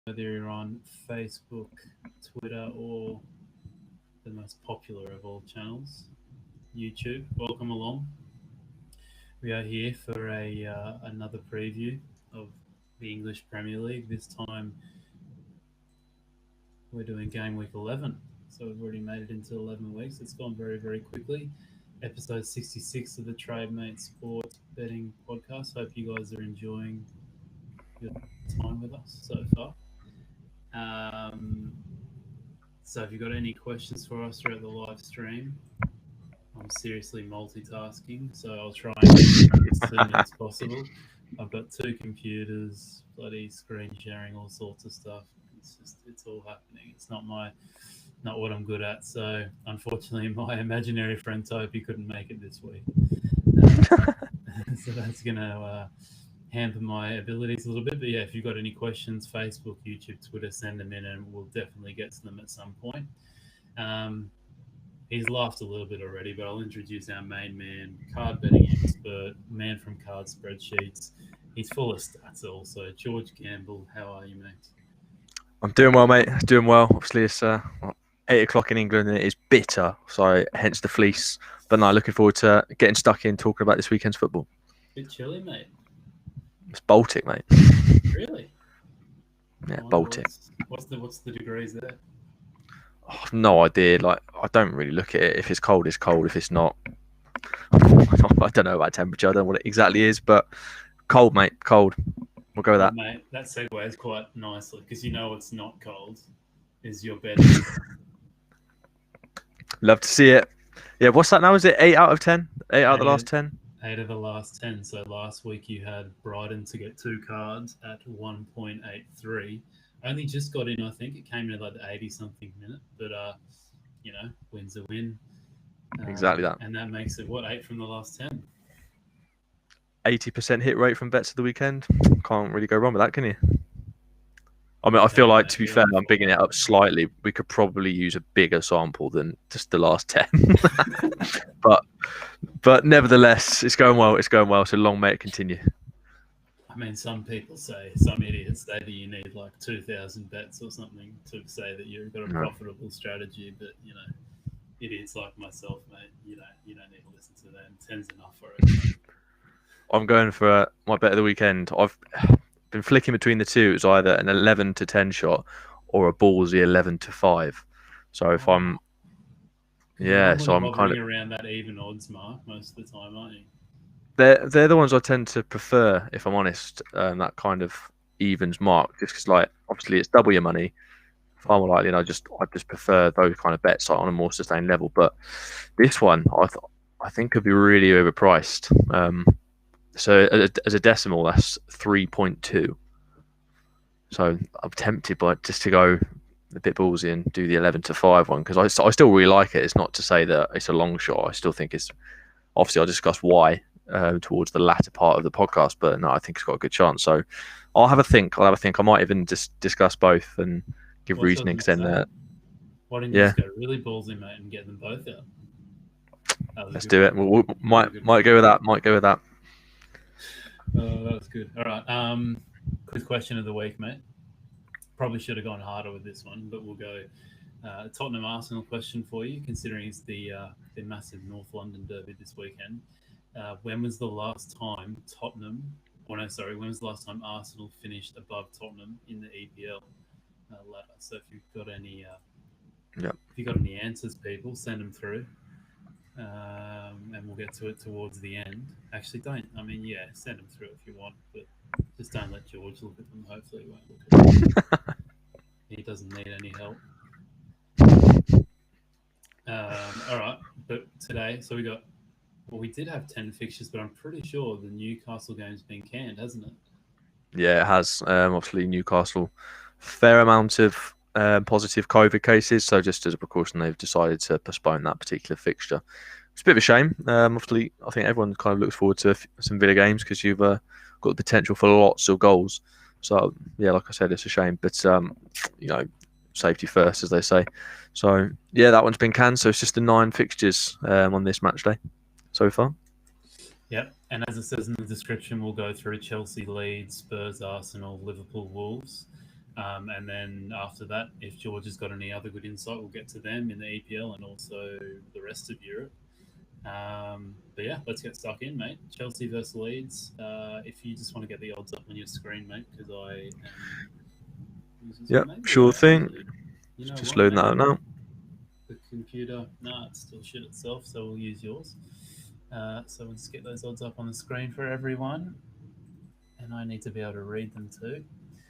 whether you're on Facebook, Twitter, or the most popular of all channels, YouTube. Welcome along. We are here for a another preview of the English Premier League. This time we're doing game week 11. So we've already made it into 11 weeks. It's gone very, very quickly. Episode 66 of the Trade Mate Sport Betting Podcast. Hope you guys are enjoying your time with us so far. So if you've got any questions for us throughout the live stream, I'm seriously multitasking, so I'll try and get as soon as possible. I've got two computers, bloody screen sharing, all sorts of stuff. It's all happening. It's not what I'm good at. So unfortunately, my imaginary friend Toby couldn't make it this week. So that's gonna hamper my abilities a little bit. But yeah, if you've got any questions, Facebook, YouTube, Twitter, send them in, and we'll definitely get to them at some point. He's laughed a little bit already, but I'll introduce our main man, card betting expert, man from Card Spreadsheets. He's full of stats also. George Gamble, how are you, mate? I'm doing well, mate. Doing well. Obviously, it's 8 o'clock in England and it is bitter, so hence the fleece. But no, looking forward to getting stuck in talking about this weekend's football. Bit chilly, mate. It's Baltic, mate. Really? Yeah, Baltic. What's the degrees there? I've no idea. Like, I don't really look at it. If it's cold, it's cold. If it's not, I don't know about temperature. I don't know what it exactly is, but cold, mate. Cold. We'll go with that. Mate, that segues quite nicely because you know it's not cold. Is your bed? Love to see it. Yeah, what's that now? Is it 8 out of 10? 8 out of the last 10? 8 of the last 10. So last week you had Brighton to get 2 cards at 1.83. Only just got in, I think. It came in at like the 80-something minute. But, win's a win. Exactly that. And that makes it, 8 from the last 10? 80% hit rate from bets of the weekend. Can't really go wrong with that, can you? I mean, I feel like, to be fair, I'm bigging it up slightly. We could probably use a bigger sample than just the last 10. But nevertheless, it's going well. It's going well. So long may it continue. I mean, some idiots say that you need like 2,000 bets or something to say that you've got a profitable strategy. But, idiots like myself, mate, you don't need to listen to them. 10's enough for it. I'm going for my bet of the weekend. I've been flicking between the two. It's either an 11 to 10 shot or a ballsy 11 to 5. So if I'm kind of around that even odds mark most of the time, aren't you? They're the ones I tend to prefer, if I'm honest. That kind of evens mark, just because, like, obviously it's double your money. Far more likely, and I just prefer those kind of bets, like, on a more sustained level. But this one, I think could be really overpriced. So as a decimal, that's 3.2. So I'm tempted by just to go a bit ballsy and do the 11 to 5 one, because I still really like it. It's not to say that it's a long shot. I still think it's, obviously I'll discuss why towards the latter part of the podcast, but no, I think it's got a good chance. So I'll have a think. I might even just discuss both and give reasonings. Then why didn't you just go really ballsy, mate, and get them both out? Let's do it. We might go with that. Oh, that was good. All right. Quick question of the week, mate. Probably should have gone harder with this one, but we'll go Tottenham Arsenal question for you, considering it's the massive North London derby this weekend. When was the last time when was the last time Arsenal finished above Tottenham in the EPL ladder? So if you've got any answers, people, send them through. And we'll get to it towards the end. Actually, send them through if you want, but just don't let George look at them. Hopefully, he won't look at them. He doesn't need any help. All right, but today, so we did have 10 fixtures, but I'm pretty sure the Newcastle game's been canned, hasn't it? Yeah, it has. Obviously, Newcastle, fair amount of positive COVID cases, so just as a precaution, they've decided to postpone that particular fixture. It's a bit of a shame. Obviously, I think everyone kind of looks forward to some Villa games because you've got the potential for lots of goals. So, yeah, like I said, it's a shame. But, safety first, as they say. So, yeah, that one's been canned. So it's just the 9 fixtures on this match day so far. Yep. And as it says in the description, we'll go through Chelsea, Leeds, Spurs, Arsenal, Liverpool, Wolves. And then after that, if George has got any other good insight, we'll get to them in the EPL and also the rest of Europe. But yeah, let's get stuck in, mate. Chelsea versus Leeds. If you just want to get the odds up on your screen, mate, because I am. Yep, Maybe sure thing. You know Just what, loading mate? that out now. The computer, nah, it's still shit itself, so we'll use yours. So we'll just get those odds up on the screen for everyone, and I need to be able to read them too.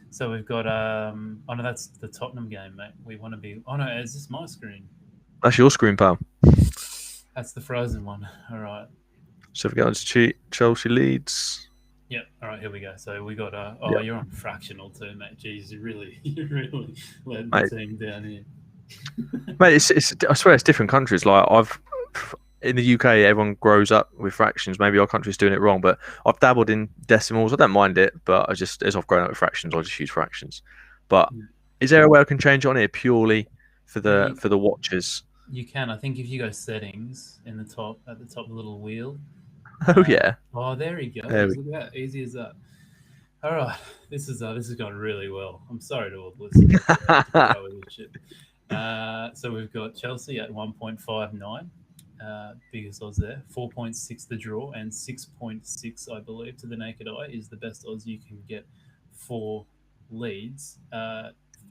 So we've got oh no, that's the Tottenham game, mate. We want to be. Oh no, is this my screen? That's your screen, pal. That's the frozen one. All right. So if we go into Chelsea Leeds. Yep. All right. Here we go. So we got. Yep. You're on fractional too, mate. Jeez, you really let the Mate. team down here. Mate, I swear it's different countries. Like in the UK, everyone grows up with fractions. Maybe our country's doing it wrong, but I've dabbled in decimals. I don't mind it, but as I've grown up with fractions, I just use fractions. But is there a way I can change it on here purely for the watchers? You can. I think if you go settings at the top, the little wheel. Oh yeah. Oh, there he goes. Look at that. Easy as that. All right. This has gone really well. I'm sorry to all the listeners. So we've got Chelsea at 1.59. Biggest odds there. 4.6 the draw and 6.6, I believe, to the naked eye is the best odds you can get for Leeds.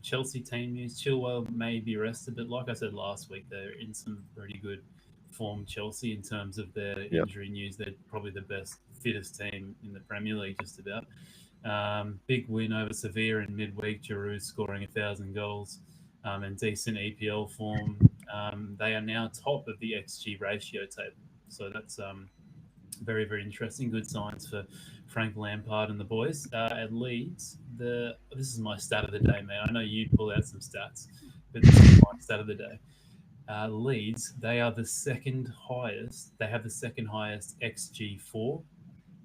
Chelsea team news. Chilwell may be rested, but like I said last week, they're in some pretty good form. Chelsea in terms of their injury news, they're probably the best, fittest team in the Premier League, just about. Big win over Sevilla in midweek. Giroud scoring 1,000 goals. And decent EPL form. They are now top of the XG ratio table. So that's very, very interesting. Good signs for Frank Lampard and the boys. At Leeds, this is my stat of the day, mate. I know you pull out some stats, but this is my stat of the day. Leeds, they are the second highest. They have the second highest XG4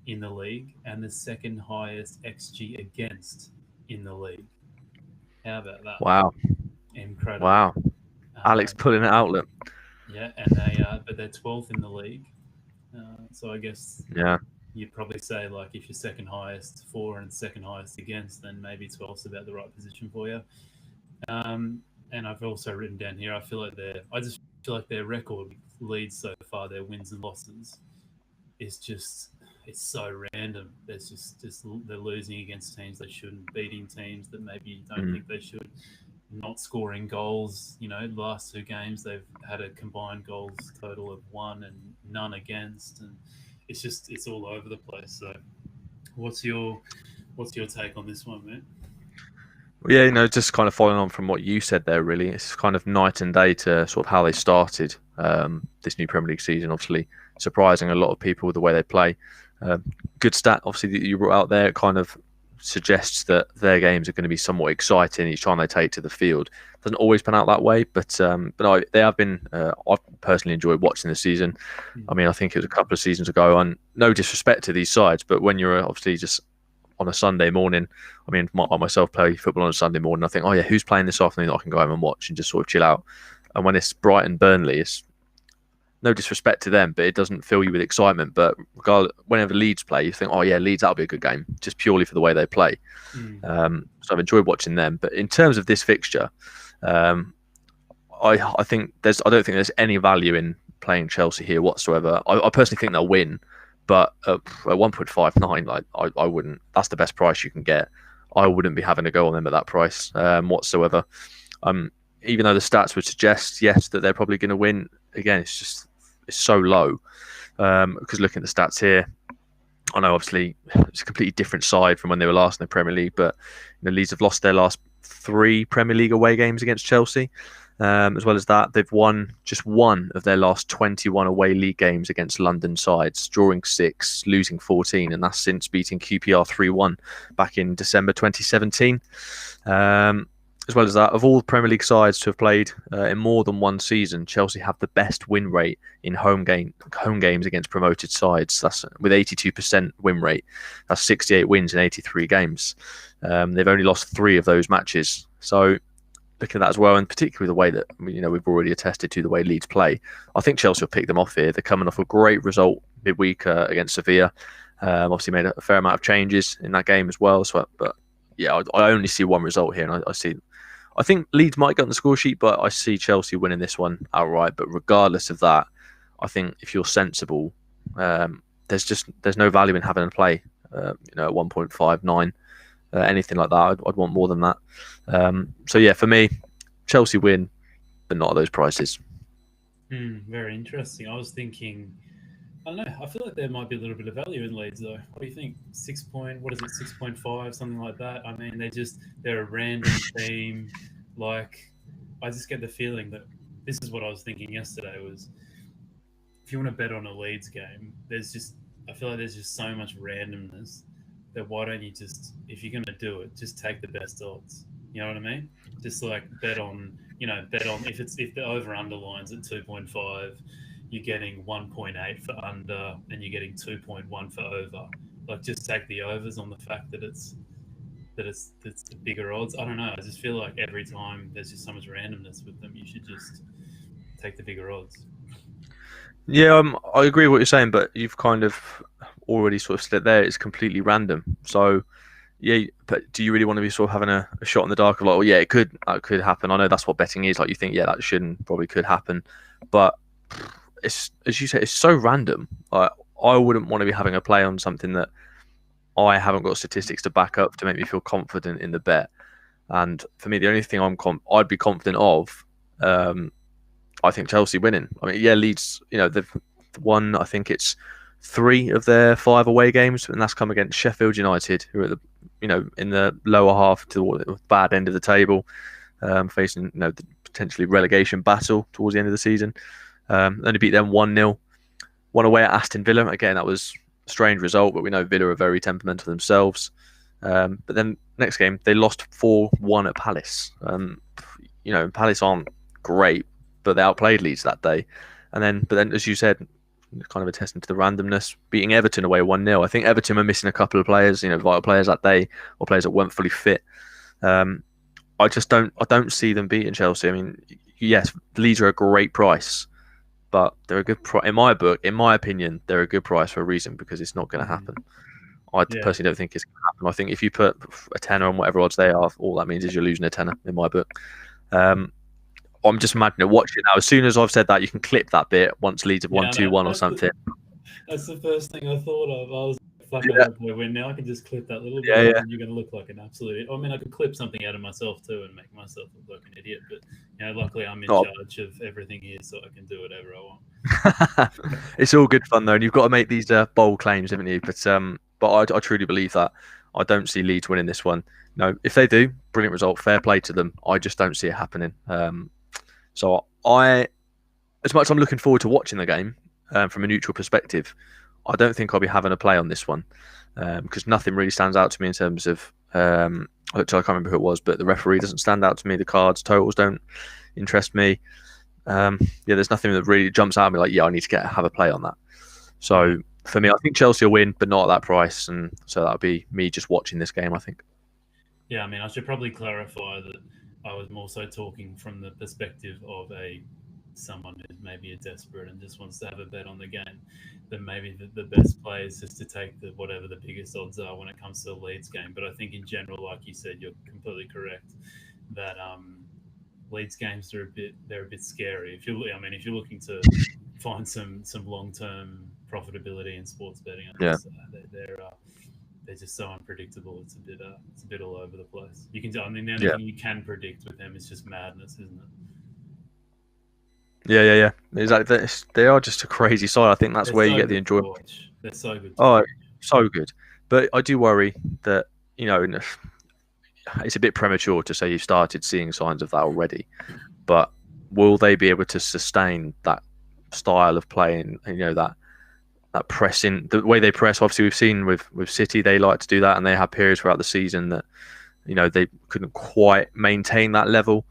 in the league and the second highest XG against in the league. How about that? Wow. Incredible. Wow. Alex pulling it out, look. Yeah, and they're 12th in the league. So I guess you'd probably say, like, if you're second highest for and second highest against, then maybe 12th's about the right position for you. And I've also written down here, I just feel like their record Leeds so far, their wins and losses, is just, it's so random. There's just they're losing against teams they shouldn't, beating teams that maybe you don't think they should. Not scoring goals, the last two games they've had a combined goals total of 1 and none against, and it's all over the place. So, what's your take on this one, man? Well, yeah, just kind of following on from what you said there. Really, it's kind of night and day to sort of how they started this new Premier League season. Obviously, surprising a lot of people with the way they play. Good stat, obviously, that you brought out there. It kind of suggests that their games are going to be somewhat exciting each time they take to the field. Doesn't always pan out that way, but they have been. I've personally enjoyed watching the season. I mean, I think it was a couple of seasons ago, and no disrespect to these sides, but when you're obviously just on a Sunday morning, I mean, I myself play football on a Sunday morning, I think, oh yeah, who's playing this afternoon that I can go home and watch and just sort of chill out. And when it's Brighton Burnley, it's no disrespect to them, but it doesn't fill you with excitement. But whenever Leeds play, you think, oh yeah, Leeds, that'll be a good game, just purely for the way they play. So I've enjoyed watching them. But in terms of this fixture, I think I don't think there's any value in playing Chelsea here whatsoever. I personally think they'll win, but at 1.59, like I wouldn't. That's the best price you can get. I wouldn't be having to go on them at that price whatsoever. Even though the stats would suggest yes that they're probably going to win. Again, it's so low because looking at the stats here, I know obviously it's a completely different side from when they were last in the Premier League, but Leeds have lost their last 3 Premier League away games against Chelsea. As well as that, they've won just 1 of their last 21 away league games against London sides, drawing 6, losing 14, and that's since beating QPR 3-1 back in December 2017. As well as that, of all Premier League sides to have played in more than one season, Chelsea have the best win rate in home games against promoted sides. That's with 82% win rate. That's 68 wins in 83 games. They've only lost 3 of those matches. So looking at that as well, and particularly the way that we've already attested to the way Leeds play, I think Chelsea will pick them off here. They're coming off a great result midweek against Sevilla. Obviously made a fair amount of changes in that game as well. So, but yeah, I only see one result here, and I think Leeds might get on the score sheet, but I see Chelsea winning this one outright. But regardless of that, I think if you're sensible, there's no value in having a play, at 1.59, anything like that. I'd want more than that. So yeah, for me, Chelsea win, but not at those prices. Very interesting. I was thinking, I don't know. I feel like there might be a little bit of value in Leeds, though. What do you think? 6.5, something like that. I mean, they're a random team. Like, I just get the feeling that this is what I was thinking yesterday was, if you want to bet on a Leeds game, I feel like there's just so much randomness that why don't you just, if you're going to do it, just take the best odds. You know what I mean? Just like bet on if the over underlines at 2.5, you're getting 1.8 for under, and you're getting 2.1 for over. Like, just take the overs on the fact that it's the bigger odds. I don't know. I just feel like every time there's just so much randomness with them, you should just take the bigger odds. Yeah, I agree with what you're saying, but you've kind of already sort of said there it's completely random. So yeah, but do you really want to be sort of having a shot in the dark of like, oh yeah, that could happen? I know that's what betting is. Like, you think, yeah, that probably could happen, but it's, as you say, it's so random. Like, I wouldn't want to be having a play on something that I haven't got statistics to back up to make me feel confident in the bet. And for me, the only thing I'd be confident of, I think Chelsea winning. I mean, yeah, Leeds, they've won, I think it's 3 of their 5 away games, and that's come against Sheffield United, who are in the lower half to the bad end of the table, facing the potentially relegation battle towards the end of the season. Only beat them 1-0. One away at Aston Villa. Again, that was a strange result, but we know Villa are very temperamental themselves. But then next game, they lost 4-1 at Palace. Palace aren't great, but they outplayed Leeds that day. But then, as you said, kind of attesting to the randomness, beating Everton away 1-0. I think Everton were missing a couple of players, vital players that day, or players that weren't fully fit. I don't see them beating Chelsea. I mean, yes, Leeds are a great price, but they're a good price. In my book, in my opinion, they're a good price for a reason, because it's not going to happen. I personally don't think it's going to happen. I think if you put a tenner on whatever odds they are, all that means is you're losing a tenner, in my book. I'm just imagining watching now. As soon as I've said that, you can clip that bit once Leeds have won 2-1 or something. That's the first thing I thought of. I was like, fuck, I hope they win now. I can just clip that little bit, and you're going to look like an absolute... I mean, I could clip something out of myself too and make myself look like an idiot, but luckily I'm in charge of everything here, so I can do whatever I want. It's all good fun though, and you've got to make these bold claims, haven't you? But I truly believe that. I don't see Leeds winning this one. No, if they do, brilliant result, fair play to them. I just don't see it happening. So as much as I'm looking forward to watching the game from a neutral perspective, I don't think I'll be having a play on this one, because nothing really stands out to me in terms of, I can't remember who it was, but the referee doesn't stand out to me. The cards, totals don't interest me. There's nothing that really jumps out at me like, I need to have a play on that. So for me, I think Chelsea will win, but not at that price. And so that'll be me just watching this game, I think. Yeah, I mean, I should probably clarify that I was more so talking from the perspective of someone who's maybe a desperate and just wants to have a bet on the game. Then maybe the best play is just to take whatever the biggest odds are when it comes to the Leeds game. But I think in general, like you said, you're completely correct that Leeds games are a bit scary. If you're looking to find some long-term profitability in sports betting, they're just so unpredictable. It's a bit all over the place. The only thing you can predict with them is just madness, isn't it? Yeah. Exactly. They are just a crazy side. I think that's where you get the enjoyment. They're so good. So good. But I do worry that, it's a bit premature to say you've started seeing signs of that already. But will they be able to sustain that style of playing? That pressing, the way they press. Obviously, we've seen with City, they like to do that, and they had periods throughout the season that they couldn't quite maintain that level,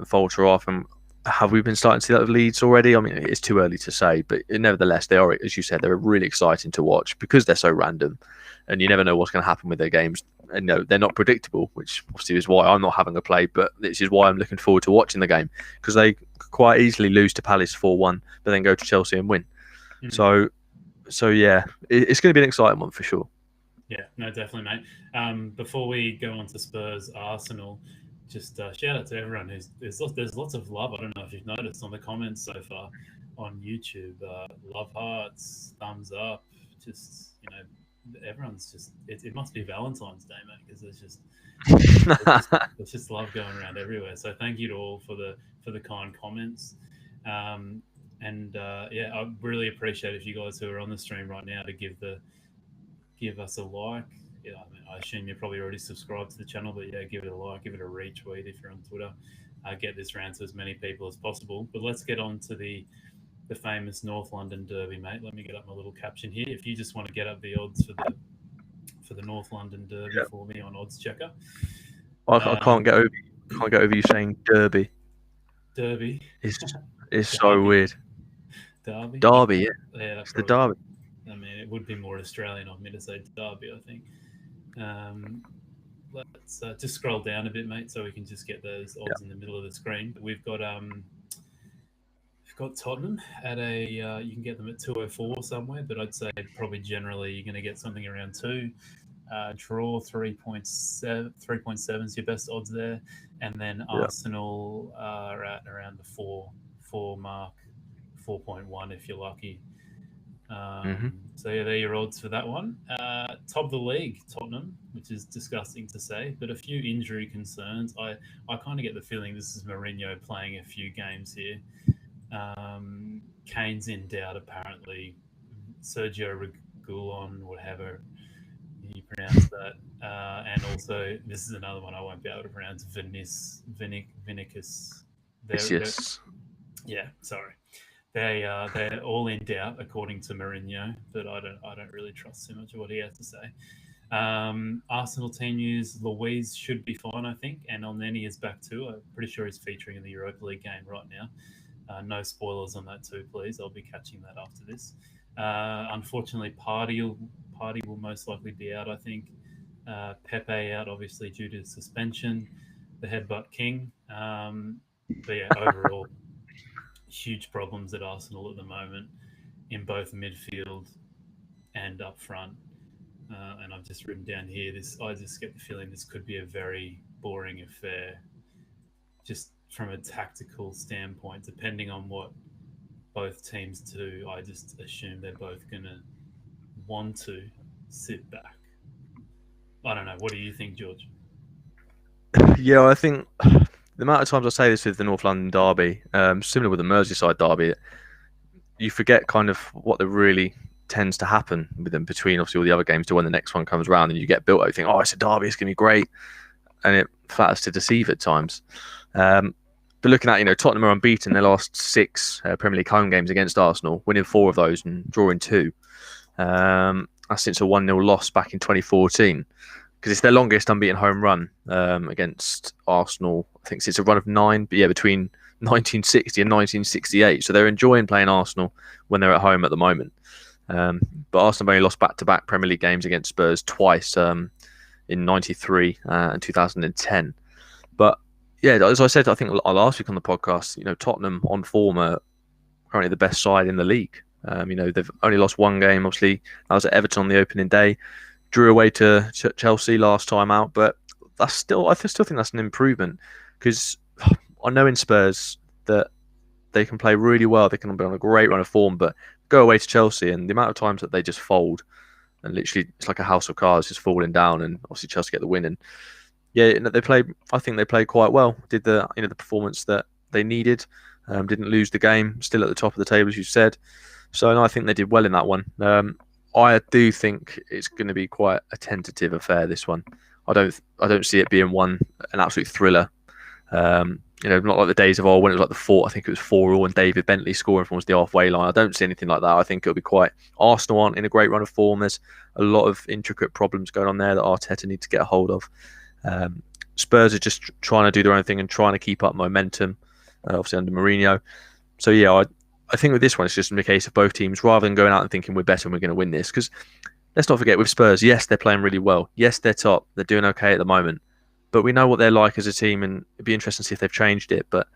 falter off. And have we been starting to see that with Leeds already? I mean, it's too early to say, but nevertheless, they are, as you said, they're really exciting to watch because they're so random, and you never know what's going to happen with their games. And they're not predictable, which obviously is why I'm not having a play. But this is why I'm looking forward to watching the game, because they quite easily lose to Palace 4-1, but then go to Chelsea and win. Mm-hmm. So yeah, it's going to be an exciting one for sure. Yeah, no, definitely, mate. Before we go on to Spurs, Arsenal, just shout out to everyone who's there's lots of love. I don't know if you've noticed on the comments so far on YouTube. Love hearts, thumbs up. Just everyone's just it must be Valentine's Day, mate, because there's just love going around everywhere. So thank you to all for the kind comments. And yeah, I really appreciate if you guys who are on the stream right now to give us a like. Yeah, I mean, I assume you're probably already subscribed to the channel, but yeah, give it a like, give it a retweet if you're on Twitter. Get this round to as many people as possible. But let's get on to the famous North London Derby, mate. Let me get up my little caption here. If you just want to get up the odds for the North London Derby for me on Odds Checker. I can't get over you saying Derby. Derby. It's so weird. Derby, yeah. Yeah, it's the Derby. I mean, it would be more Australian of me to say Derby, I think. Let's just scroll down a bit, mate, so we can just get those odds in the middle of the screen. We've got Tottenham at you can get them at 204 somewhere, but I'd say probably generally you're going to get something around 2. Draw 3.7 is your best odds there, and then Arsenal are at around the 4 mark, 4.1 if you're lucky. So yeah, they're your odds for that one. Top of the league, Tottenham, which is disgusting to say, but a few injury concerns. I kind of get the feeling this is Mourinho playing a few games here. Kane's in doubt apparently. Sergio Reguilon, whatever you pronounce that, and also this is another one I won't be able to pronounce. Vinicius. Yeah, sorry. They're all in doubt according to Mourinho, but I don't really trust too much of what he has to say. Arsenal team news: Luiz should be fine, I think, and Elneny is back too. I'm pretty sure he's featuring in the Europa League game right now. No spoilers on that too, please. I'll be catching that after this. Unfortunately, Party will most likely be out, I think. Pepe out, obviously, due to suspension. The headbutt king. But yeah, overall, huge problems at Arsenal at the moment in both midfield and up front. And I've just written down here, I just get the feeling this could be a very boring affair. Just from a tactical standpoint, depending on what both teams do, I just assume they're both going to want to sit back. I don't know. What do you think, George? Yeah, I think the amount of times I say this with the North London Derby, similar with the Merseyside Derby, you forget kind of what really tends to happen with them between obviously all the other games to when the next one comes around and you get built up. You think, it's a derby, it's going to be great. And it flatters to deceive at times. But looking at, Tottenham are unbeaten their last 6 Premier League home games against Arsenal, winning 4 of those and drawing 2. That's since a 1-0 loss back in 2014. Because it's their longest unbeaten home run against Arsenal. I think it's a run of 9, but yeah, between 1960 and 1968. So they're enjoying playing Arsenal when they're at home at the moment. But Arsenal have only lost back-to-back Premier League games against Spurs twice in 93 and 2010. But yeah, as I said, I think last week on the podcast, Tottenham on form are currently the best side in the league. They've only lost 1 game, obviously. That was at Everton on the opening day. Drew away to Chelsea last time out, but I still think that's an improvement because I know in Spurs that they can play really well. They can be on a great run of form, but go away to Chelsea and the amount of times that they just fold and literally it's like a house of cards just falling down, and obviously Chelsea get the win. And yeah, I think they played quite well. Did the performance that they needed. Didn't lose the game. Still at the top of the table, as you said. So I think they did well in that one. I do think it's going to be quite a tentative affair, this one. I don't see it being an absolute thriller. Not like the days of old when it was like I think it was 4-4 and David Bentley scoring from the halfway line. I don't see anything like that. I think it'll be quite. Arsenal aren't in a great run of form. There's a lot of intricate problems going on there that Arteta needs to get a hold of. Spurs are just trying to do their own thing and trying to keep up momentum, obviously under Mourinho. So yeah, I think with this one, it's just in the case of both teams, rather than going out and thinking we're better and we're going to win this. Because let's not forget, with Spurs, yes, they're playing really well. Yes, they're top. They're doing okay at the moment. But we know what they're like as a team, and it'd be interesting to see if they've changed it. But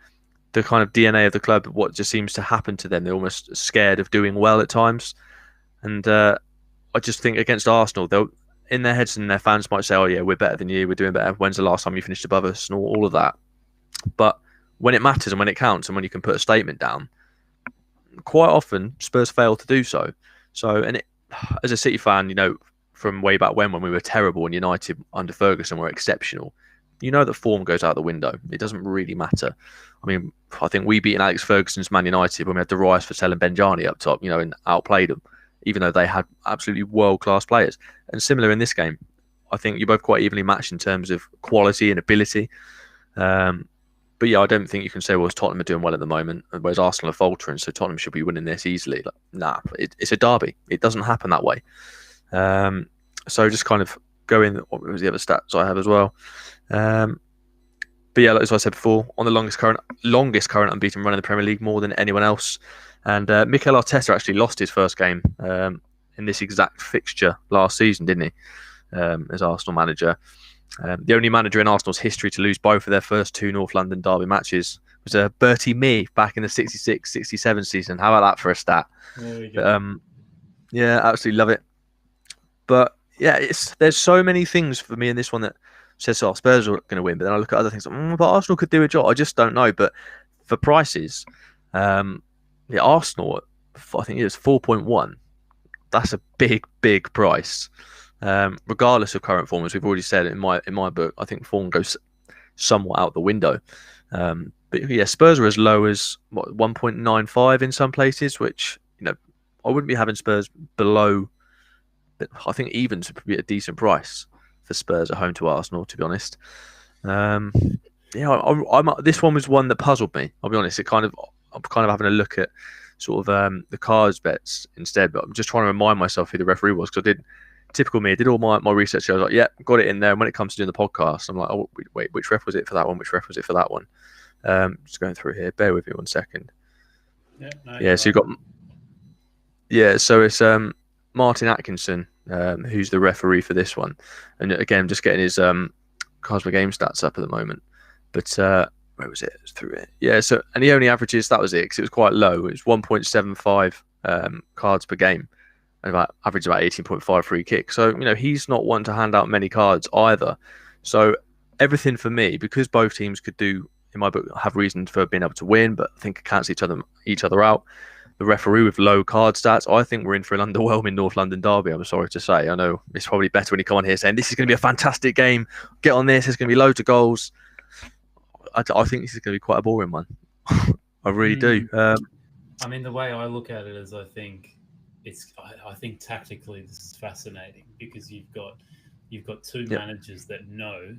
the kind of DNA of the club, what just seems to happen to them, they're almost scared of doing well at times. And I just think against Arsenal, in their heads, and their fans might say, "Oh yeah, we're better than you. We're doing better. When's the last time you finished above us?" and all of that. But when it matters and when it counts and when you can put a statement down, quite often Spurs fail to do so. So, and as a City fan, from way back when we were terrible and United under Ferguson were exceptional, that form goes out the window. It doesn't really matter. I mean, I think we beat Alex Ferguson's Man United when we had Darius Vassell and Benjani up top, and outplayed them, even though they had absolutely world-class players. And similar in this game, I think you're both quite evenly matched in terms of quality and ability. But yeah, I don't think you can say, well, Tottenham are doing well at the moment, whereas Arsenal are faltering, so Tottenham should be winning this easily. Nah, it's a derby. It doesn't happen that way. So just kind of going, what was the other stats I have as well? But yeah, as I said before, on the longest current unbeaten run in the Premier League, more than anyone else. And Mikel Arteta actually lost his first game in this exact fixture last season, didn't he? As Arsenal manager. The only manager in Arsenal's history to lose both of their first two North London derby matches was Bertie Mee back in the 66-67 season. How about that for a stat? There we go. Yeah, absolutely love it. But yeah, there's so many things for me in this one that says, oh, Spurs are going to win. But then I look at other things, but Arsenal could do a job. I just don't know. But for prices, Arsenal, I think it was 4.1. That's a big price. Regardless of current form, as we've already said in my book, I think form goes somewhat out the window. But yeah, Spurs are as low as 1.95 in some places, which I wouldn't be having Spurs below. I think evens would be a decent price for Spurs at home to Arsenal, to be honest. This one was one that puzzled me. I'll be honest. I'm kind of having a look at sort of the cards bets instead, but I'm just trying to remind myself who the referee was, because typical me, I did all my research. I was like, yeah, got it in there. And when it comes to doing the podcast, I'm like, oh, wait, which ref was it for that one? Which ref was it for that one? Just going through here. Bear with me 1 second. Yeah. So you got. Yeah, so it's Martin Atkinson, who's the referee for this one, and again, just getting his cards per game stats up at the moment. But where was it? It was through it. Yeah. So and he only averages, that was it, because it was quite low. It was 1.75 cards per game. And average about 18.5 free kick. So, he's not one to hand out many cards either. So everything for me, because both teams could do, in my book, have reason for being able to win, but I think cancel each other out. The referee with low card stats, I think we're in for an underwhelming North London derby, I'm sorry to say. I know it's probably better when you come on here saying, this is going to be a fantastic game. Get on this. There's going to be loads of goals. I think this is going to be quite a boring one. I really do. I mean, the way I look at it is I think tactically this is fascinating, because you've got two managers that know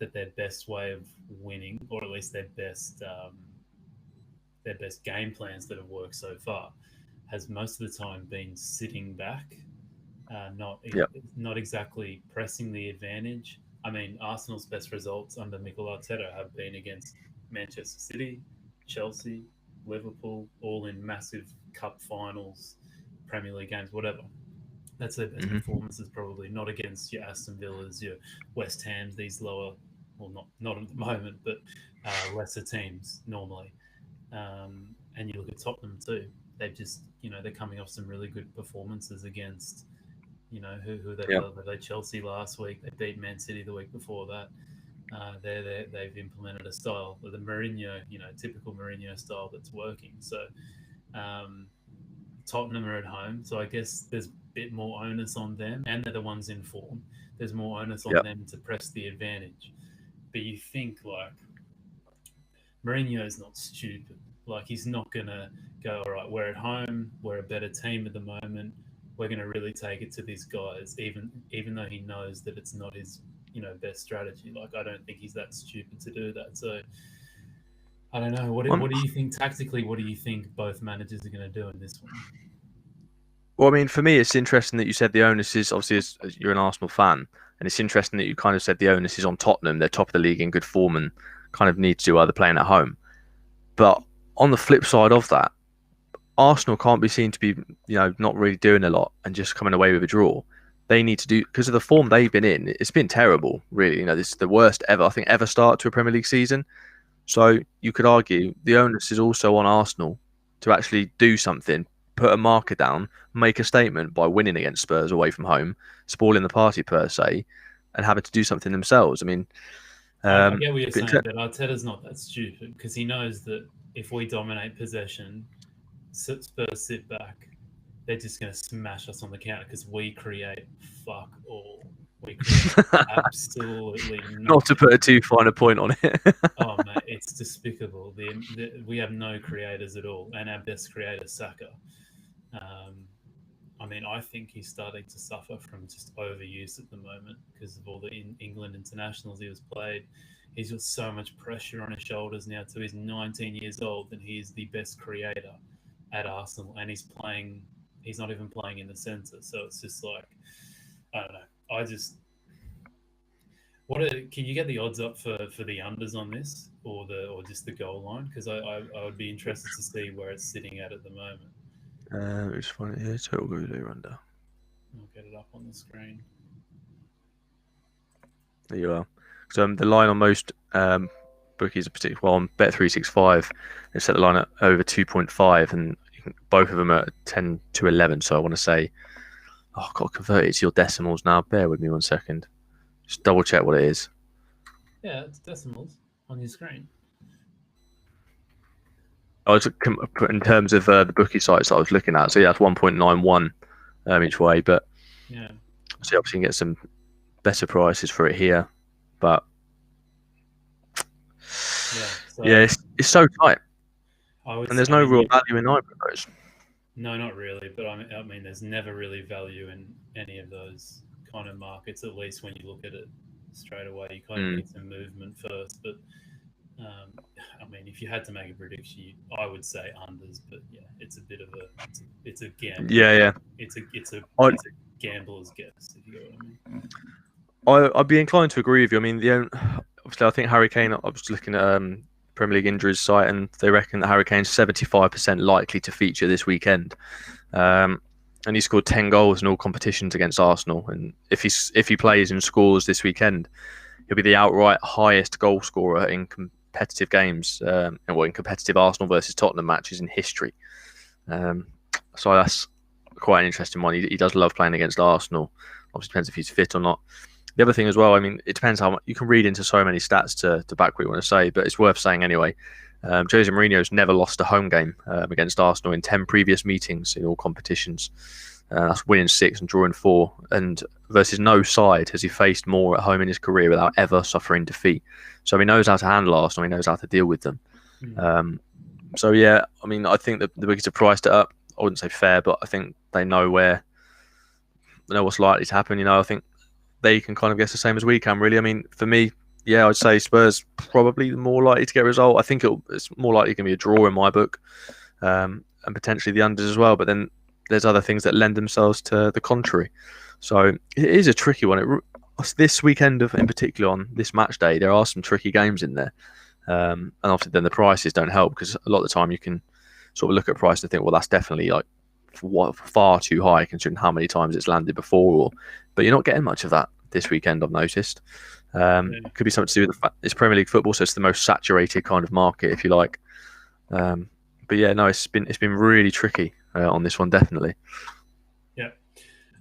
that their best way of winning, or at least their best game plans that have worked so far, has most of the time been sitting back, not exactly pressing the advantage. I mean, Arsenal's best results under Mikel Arteta have been against Manchester City, Chelsea, Liverpool, all in massive cup finals, Premier League games, whatever. That's their best performances, probably not against your Aston Villas, your West Hams, these lower, well, not at the moment, but lesser teams normally. And you look at Tottenham too. They've just, they're coming off some really good performances against, who they played Chelsea last week. They beat Man City the week before that. They've implemented a style, the Mourinho, typical Mourinho style that's working. So Tottenham are at home, so I guess there's a bit more onus on them, and they're the ones in form. There's more onus on them to press the advantage. But you think, Mourinho's not stupid. He's not going to go, all right, we're at home, we're a better team at the moment, we're going to really take it to these guys, even though he knows that it's not his, best strategy. I don't think he's that stupid to do that. So I don't know. What do you think tactically? What do you think both managers are going to do in this one? Well, I mean, for me, it's interesting that you said the onus is, obviously, as you're an Arsenal fan, and it's interesting that you kind of said the onus is on Tottenham. They're top of the league in good form and kind of need to do other playing at home. But on the flip side of that, Arsenal can't be seen to be, not really doing a lot and just coming away with a draw. They need to do, because of the form they've been in, it's been terrible, really. This is the worst ever start to a Premier League season. So you could argue the onus is also on Arsenal to actually do something put a marker down, make a statement by winning against Spurs away from home, spoiling the party per se, and having to do something themselves. I mean, I get what you're but saying, but Arteta's not that stupid because he knows that if we dominate possession, Spurs sit back, they're just going to smash us on the counter because we create fuck all. We create absolutely nothing. Not to put a too fine a point on it. Oh, mate, it's despicable. We have no creators at all, and our best creator, Saka. I mean, I think he's starting to suffer from just overuse at the moment because of all the England internationals he was played. He's got so much pressure on his shoulders now. So he's 19 years old, and he's the best creator at Arsenal, and he's playing. He's not even playing in the centre, so it's just like I don't know. Can you get the odds up for the unders on this, or just the goal line? Because I would be interested to see where it's sitting at the moment. Just find it here. Total Guru under. I'll get it up on the screen. There you are. So the line on most bookies, particularly on Bet365, they set the line at over 2.5, and both of them are 10 to 11. So I want to say, I've got to convert it to your decimals now. Bear with me 1 second. Just double check what it is. Yeah, it's decimals on your screen. I was in terms of the bookie sites that I was looking at. So yeah, that's 1.91 each way. But yeah, so obviously you can get some better prices for it here. But it's so tight. And there's no real value in either of those. No, not really. But I mean, there's never really value in any of those kind of markets. At least when you look at it straight away, you kind of need some movement first. But I mean, if you had to make a prediction, I would say unders. But yeah, it's a bit of it's a gamble. Yeah. It's a gambler's guess, if you know what I mean. I'd be inclined to agree with you. I mean, obviously, I think Harry Kane. I was looking at Premier League injuries site, and they reckon that Harry Kane's 75% likely to feature this weekend. And he scored 10 goals in all competitions against Arsenal. And if he plays and scores this weekend, he'll be the outright highest goal scorer in competitive games, in competitive Arsenal versus Tottenham matches in history. So that's quite an interesting one. He does love playing against Arsenal. Obviously, depends if he's fit or not. The other thing as well, I mean, it depends how much you can read into so many stats to back what you want to say, but it's worth saying anyway. Jose Mourinho's never lost a home game against Arsenal in 10 previous meetings in all competitions. That's winning 6 and drawing 4. And versus no side has he faced more at home in his career without ever suffering defeat. So he knows how to handle Arsenal. He knows how to deal with them. So yeah, I mean, I think that the bookies have priced it up. I wouldn't say fair, but I think they know what's likely to happen. I think they can kind of guess the same as we can, really. I mean, for me, yeah, I'd say Spurs probably more likely to get a result. I think it's more likely going to be a draw in my book, and potentially the unders as well. But then there's other things that lend themselves to the contrary. So it is a tricky one. This weekend, in particular, on this match day, there are some tricky games in there. And obviously then the prices don't help, because a lot of the time you can sort of look at price and think, well, that's definitely like far too high considering how many times it's landed before. But you're not getting much of that this weekend, I've noticed. Could be something to do with the fact it's Premier League football, so it's the most saturated kind of market, if you like. But yeah, no, it's been really tricky on this one, definitely. Yeah.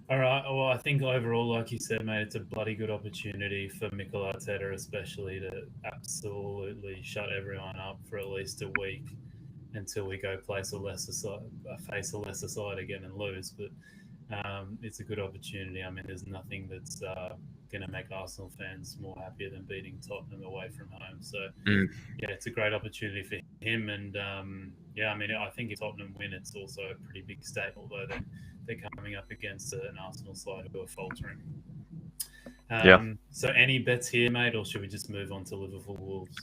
All right. Well, I think overall, like you said, mate, it's a bloody good opportunity for Mikel Arteta, especially, to absolutely shut everyone up for at least a week until we go face a lesser side again and lose. But it's a good opportunity. I mean, there's nothing that's going to make Arsenal fans more happier than beating Tottenham away from home. So, yeah, it's a great opportunity for him. And, yeah, I mean, I think if Tottenham win, it's also a pretty big stake, although they're coming up against an Arsenal side who are faltering. So any bets here, mate, or should we just move on to Liverpool Wolves?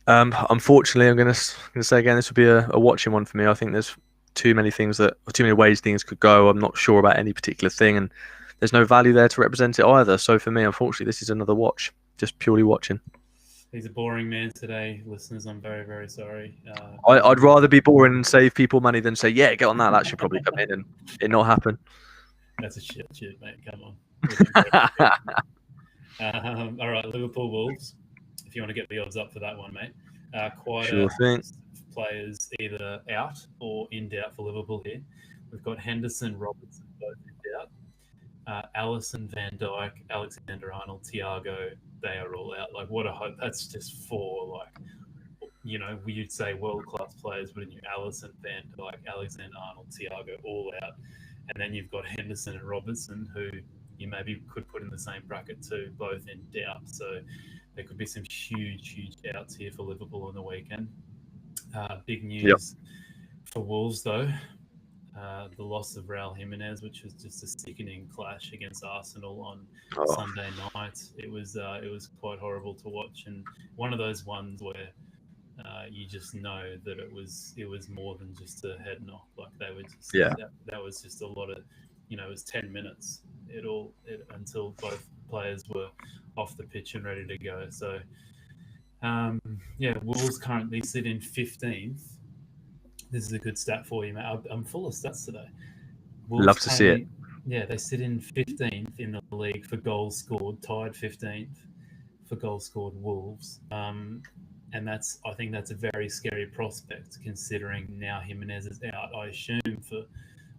Unfortunately, I'm going to say again, this would be a watching one for me. I think there's too many ways things could go. I'm not sure about any particular thing, and there's no value there to represent it either. So for me, unfortunately, this is another watch, just purely watching. He's a boring man today, listeners. I'm very, very sorry. I'd rather be boring and save people money than say, yeah, get on that. That should probably come in and it not happen. That's a shit, mate. Come on. All right, Liverpool Wolves. If you want to get the odds up for that one, mate. Quite Sure a thing. list of players either out or in doubt for Liverpool here. We've got Henderson, Robertson, both in doubt. Allison, Van Dijk, Alexander Arnold, Thiago, they are all out. Like, what a hope. That's just four, like, you'd say world-class players, wouldn't you? Allison, Van Dijk, Alexander Arnold, Thiago, all out. And then you've got Henderson and Robertson, who you maybe could put in the same bracket too, both in doubt. So there could be some huge outs here for Liverpool on the weekend. Big news for Wolves, though. The loss of Raul Jimenez, which was just a sickening clash against Arsenal on Sunday night. It was quite horrible to watch, and one of those ones where you just know that it was more than just a head knock. Like they were just that was just a lot of, it was 10 minutes until both players were off the pitch and ready to go. So Wolves currently sit in 15th. This is a good stat for you, mate. I'm full of stats today. Wolves love to see it. Yeah, they sit in 15th in the league for goals scored, tied 15th for goals scored, Wolves. And I think that's a very scary prospect considering now Jimenez is out. I assume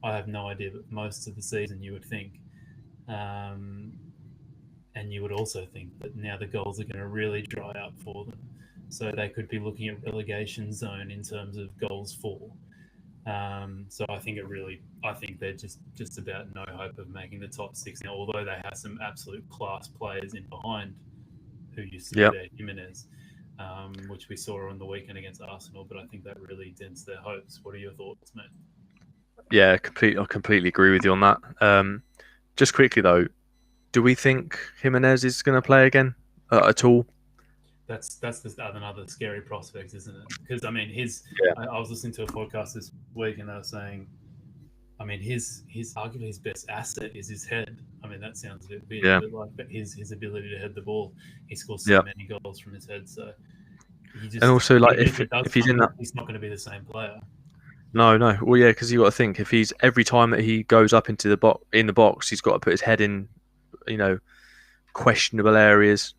I have no idea, but most of the season you would think. And you would also think that now the goals are going to really dry up for them. So they could be looking at relegation zone in terms of goals for. So I think they're just about no hope of making the top six now, although they have some absolute class players in behind who used to be there, Jimenez, which we saw on the weekend against Arsenal, but I think that really dents their hopes. What are your thoughts, mate? Yeah, I completely agree with you on that. Just quickly though, do we think Jimenez is going to play again at all? That's another scary prospect, isn't it? Because I mean, I was listening to a podcast this week, and they were saying, I mean, his arguably his best asset is his head. I mean, that sounds a bit weird, but his ability to head the ball, he scores so many goals from his head. So and also like if he's in that, he's not going to be the same player. No. Well, yeah, because you got to think if he's every time that he goes up into the box, he's got to put his head in, questionable areas.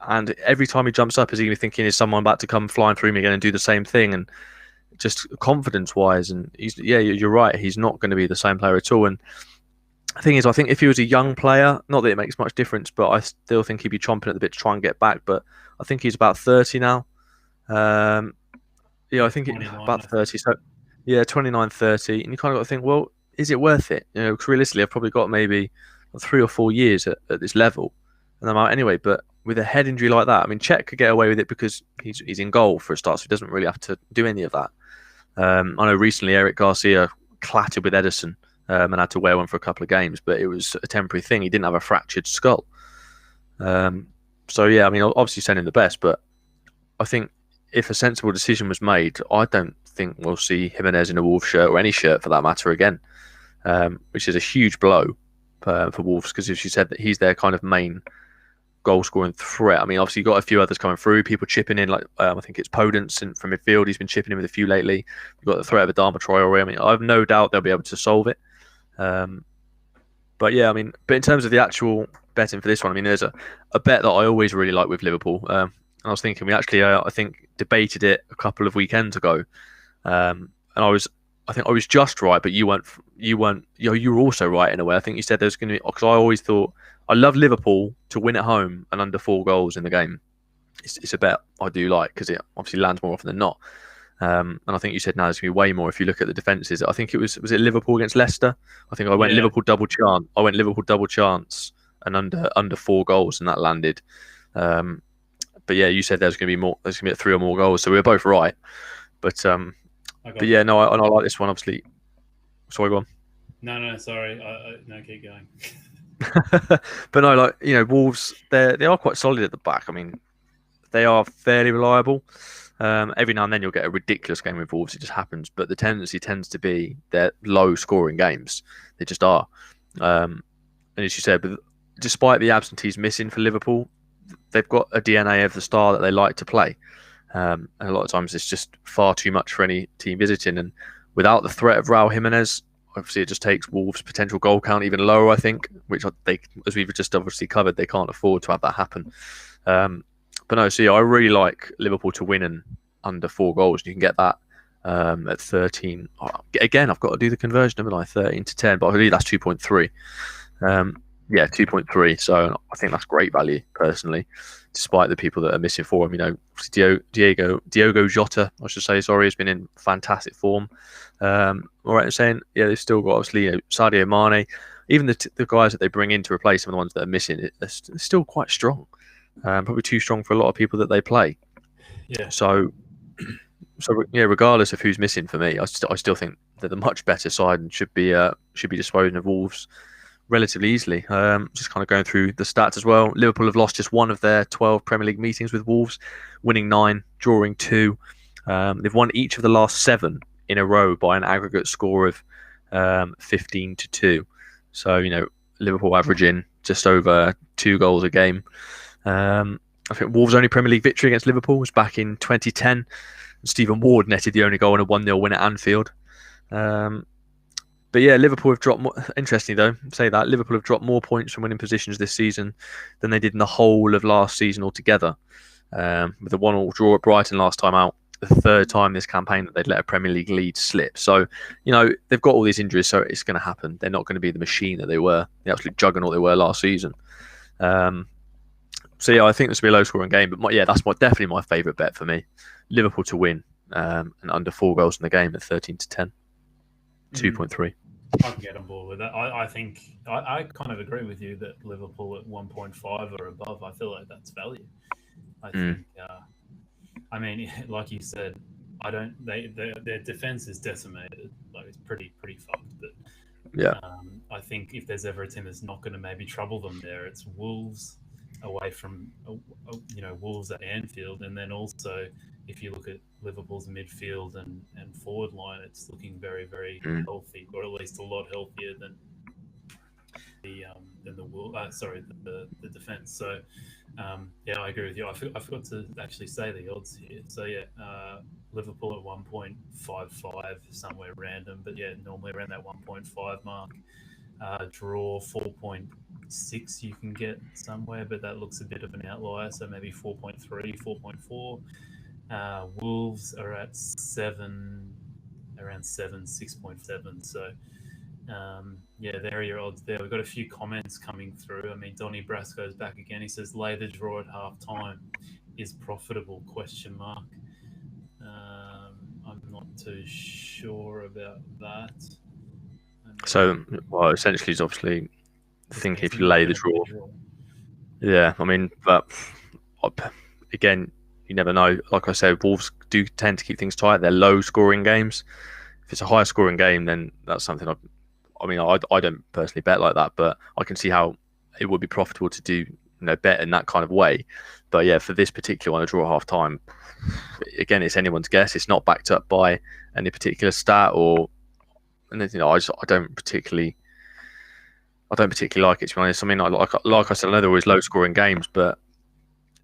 And every time he jumps up, is he going to be thinking, is someone about to come flying through me again and do the same thing? And just confidence-wise, and you're right, he's not going to be the same player at all. And the thing is, I think if he was a young player, not that it makes much difference, but I still think he'd be chomping at the bit to try and get back. But I think he's about 30 now. I think about 30. So, 29, 30. And you kind of got to think, well, is it worth it? Because realistically, I've probably got maybe 3 or 4 years at this level. And I'm out anyway, but with a head injury like that, I mean, Cech could get away with it because he's in goal for a start, so he doesn't really have to do any of that. I know recently Eric Garcia clattered with Ederson and had to wear one for a couple of games, but it was a temporary thing. He didn't have a fractured skull. I mean, obviously sending the best, but I think if a sensible decision was made, I don't think we'll see Jimenez in a Wolves shirt or any shirt for that matter again, which is a huge blow for Wolves because, as you said, that he's their kind of main goal-scoring threat. I mean, obviously you've got a few others coming through, people chipping in, like I think it's Podence from midfield. He's been chipping in with a few lately. You've got the threat of Adama Traore. I mean, I have no doubt they'll be able to solve it. But in terms of the actual betting for this one, I mean, there's a bet that I always really like with Liverpool. And I was thinking, we actually, I think, debated it a couple of weekends ago. And I think I was just right, but you weren't. You were also right in a way. I think you said there's going to be, because I always thought, I love Liverpool to win at home and under 4 goals in the game. It's a bet I do like because it obviously lands more often than not. And I think you said now there's going to be way more if you look at the defences. I think it was it Liverpool against Leicester? I think I went Liverpool double chance. I went Liverpool double chance and under 4 goals, and that landed. But yeah, you said there's going to be more. There's going to be 3 or more goals, so we were both right. But I like this one. Obviously, sorry, go on. No, sorry. No, keep going. But no, Wolves, they are quite solid at the back. I mean, they are fairly reliable. Every now and then you'll get a ridiculous game with Wolves. It just happens. But the tendency tends to be they're low-scoring games. They just are. And as you said, but despite the absentees missing for Liverpool, they've got a DNA of the style that they like to play. And a lot of times it's just far too much for any team visiting. And without the threat of Raul Jimenez, obviously it just takes Wolves' potential goal count even lower, I think, which they, as we've just obviously covered, they can't afford to have that happen. But no, see, I really like Liverpool to win and under 4 goals. You can get that at 13. Again, I've got to do the conversion, haven't I? 13 to 10, but I believe that's 2.3. Yeah, 2.3. So I think that's great value, personally, despite the people that are missing form. You know, Diogo Jota, I should say, sorry, has been in fantastic form. All right, I'm saying, yeah, they've still got, obviously, Sadio Mane. Even the guys that they bring in to replace some of the ones that are missing, they're still quite strong. Probably too strong for a lot of people that they play. Yeah. So yeah, regardless of who's missing for me, I still think they're the much better side and should be disposing of Wolves relatively easily. Just kind of going through the stats as well. Liverpool have lost just one of their 12 Premier League meetings with Wolves, winning 9, drawing 2. They've won each of the last 7 in a row by an aggregate score of 15 to 2. So, you know, Liverpool averaging just over 2 goals a game. I think Wolves' only Premier League victory against Liverpool was back in 2010. Stephen Ward netted the only goal in a 1-0 win at Anfield. But yeah, Liverpool have dropped more. Interestingly, though, say that Liverpool have dropped more points from winning positions this season than they did in the whole of last season altogether. With a 1-1 draw at Brighton last time out, the 3rd time this campaign that they'd let a Premier League lead slip. So, you know, they've got all these injuries, so it's going to happen. They're not going to be the machine that they were, the absolute juggernaut they were last season. So yeah, I think this will be a low-scoring game. But that's definitely my favourite bet for me. Liverpool to win and under 4 goals in the game at 13 to 10, 2.3. I can get on board with that. I think I kind of agree with you that Liverpool at 1.5 or above, I feel like that's value. I think. I mean, like you said, their defense is decimated. Like it's pretty fucked. But yeah, I think if there's ever a team that's not going to maybe trouble them there, it's Wolves away from Wolves at Anfield, and then also if you look at Liverpool's midfield and forward line, it's looking very, very healthy, or at least a lot healthier than the defense. So yeah, I agree with you. I forgot to actually say the odds here. So yeah, Liverpool at 1.55, somewhere random, but yeah, normally around that 1.5 mark. Draw 4.6 you can get somewhere, but that looks a bit of an outlier. So maybe 4.3, 4.4. Wolves are at 7, around 7, 6.7. So yeah, there are your odds there. We've got a few comments coming through. I mean, Donny Brasco's back again. He says, lay the draw at half time is profitable, ? I'm not too sure about that. So, well, essentially, he's obviously thinking if you lay the draw. Yeah, I mean, but again, you never know. Like I said, Wolves do tend to keep things tight. They're low-scoring games. If it's a high-scoring game, then that's something I don't personally bet like that, but I can see how it would be profitable to do, bet in that kind of way. But yeah, for this particular one, a draw at half time, again, it's anyone's guess. It's not backed up by any particular stat and I don't particularly like it, to be honest. I mean, like I said, I know they're always low-scoring games, but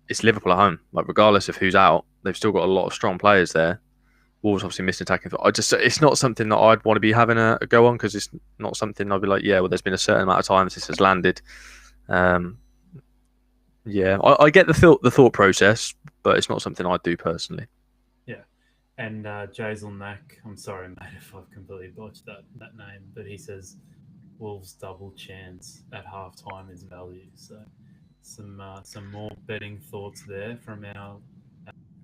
it's Liverpool at home. Like, regardless of who's out, they've still got a lot of strong players there. Wolves obviously missing attacking. It's not something that I'd want to be having a go on, because it's not something I'd be like, yeah, well, there's been a certain amount of times this has landed. Yeah, I get the thought process, but it's not something I'd do personally. Yeah, and Jazel Nack, I'm sorry, mate, if I've completely botched that name, but he says Wolves double chance at half time is value. So some more betting thoughts there from our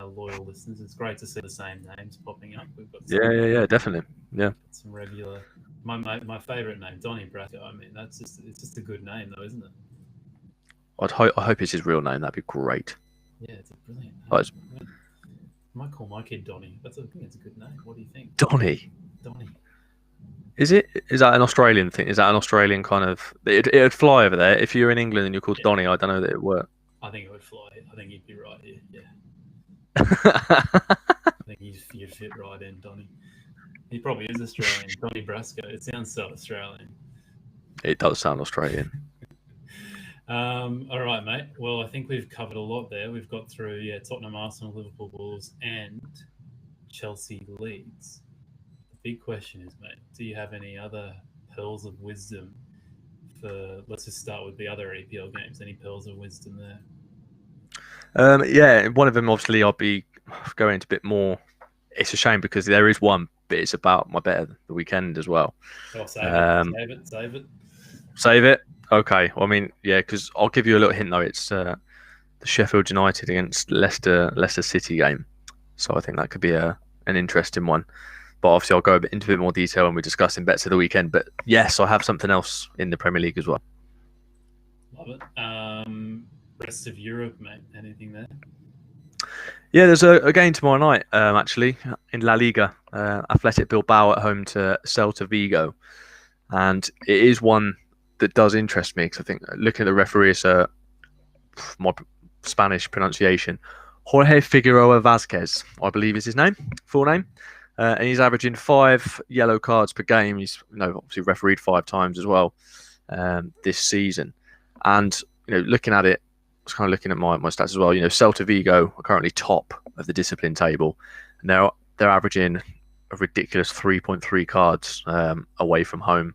loyal listeners. It's great to see the same names popping up. We've got yeah, definitely. Yeah, some regular. My favourite name, Donny Brasco. I mean, it's just a good name, though, isn't it? I hope it's his real name. That'd be great. Yeah, it's a brilliant name. I might call my kid Donny. I think it's a good name. What do you think? Donny. Donny. Is that an Australian thing? Is that an Australian kind of? It would fly over there. If you're in England and you're called Donny, I don't know that it would work. I think it would fly. I think you'd be right here. Yeah. I think you'd fit right in, Donny. He probably is Australian. Donny Brasco. It sounds so Australian. It does sound Australian. All right, mate. Well, I think we've covered a lot there. We've got through Tottenham, Arsenal, Liverpool, Wolves, and Chelsea, Leeds. The big question is, mate, do you have any other pearls of wisdom for? Let's just start with the other EPL games. Any pearls of wisdom there? Yeah, one of them obviously I'll be going into a bit more. It's a shame because there is one, but it's about my bet of the weekend as well. Oh, save it. Save it. Okay. Well, I mean, yeah, because I'll give you a little hint though. It's the Sheffield United against Leicester City game. So I think that could be an interesting one. But obviously, I'll go into a bit more detail when we're discussing bets of the weekend. But yes, I have something else in the Premier League as well. Love it. Rest of Europe, mate. Anything there? Yeah, there's a game tomorrow night, actually, in La Liga. Athletic Bilbao at home to Celta Vigo. And it is one that does interest me because I think looking at the referee, it's my Spanish pronunciation. Jorge Figueroa Vázquez, I believe is his full name. And he's averaging 5 yellow cards per game. He's obviously refereed 5 times as well this season. And looking at it, I was kind of looking at my stats as well. Celta Vigo are currently top of the discipline table, and they're averaging a ridiculous 3.3 cards away from home.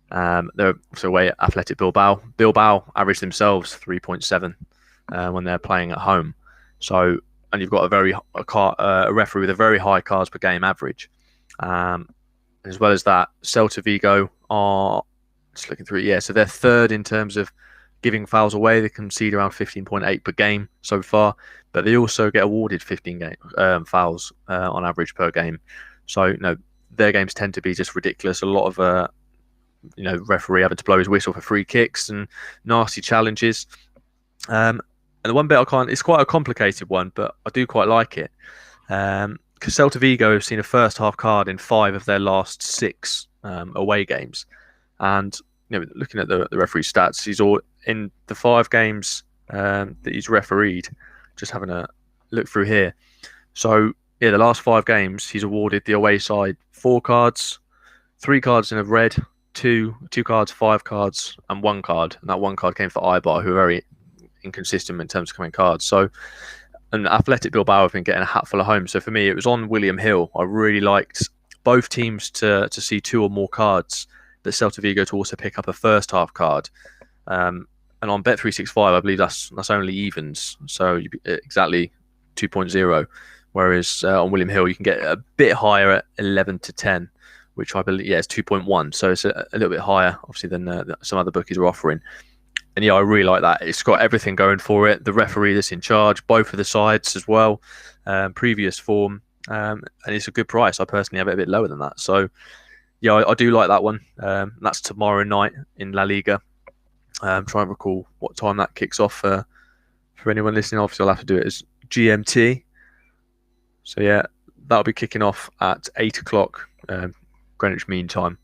They're also away at Athletic Bilbao. Bilbao average themselves 3.7 when they're playing at home. So, and you've got a referee with a very high cards per game average. As well as that, Celta Vigo are just looking through it. Yeah, so they're third in terms of giving fouls away. They concede around 15.8 per game so far, but they also get awarded 15 fouls on average per game. So, their games tend to be just ridiculous. A lot of referee having to blow his whistle for free kicks and nasty challenges. And the one bit it's quite a complicated one, but I do quite like it. Because Celta Vigo have seen a first half card in 5 of their last 6 away games. And looking at the referee stats, he's all in the 5 games that he's refereed. Just having a look through here. So yeah, the last 5 games he's awarded the away side 4 cards, 3 cards in a red, 2 cards, 5 cards, and 1 card. And that 1 card came for Ibar, who are very inconsistent in terms of coming cards. So, and Athletic Bilbao have been getting a hatful of home. So for me, it was on William Hill. I really liked both teams to see 2 or more cards, but Celta Vigo to also pick up a first half card. And on Bet365, I believe that's only evens. So exactly 2.0. Whereas on William Hill, you can get a bit higher at 11 to 10, which I believe, it's 2.1. So it's a little bit higher, obviously, than some other bookies are offering. And yeah, I really like that. It's got everything going for it. The referee that's in charge, both of the sides as well, previous form, and it's a good price. I personally have it a bit lower than that. So yeah, I do like that one. That's tomorrow night in La Liga. Try and recall what time that kicks off for anyone listening. Obviously, I'll have to do it as GMT. So yeah, that'll be kicking off at 8 o'clock Greenwich Mean Time.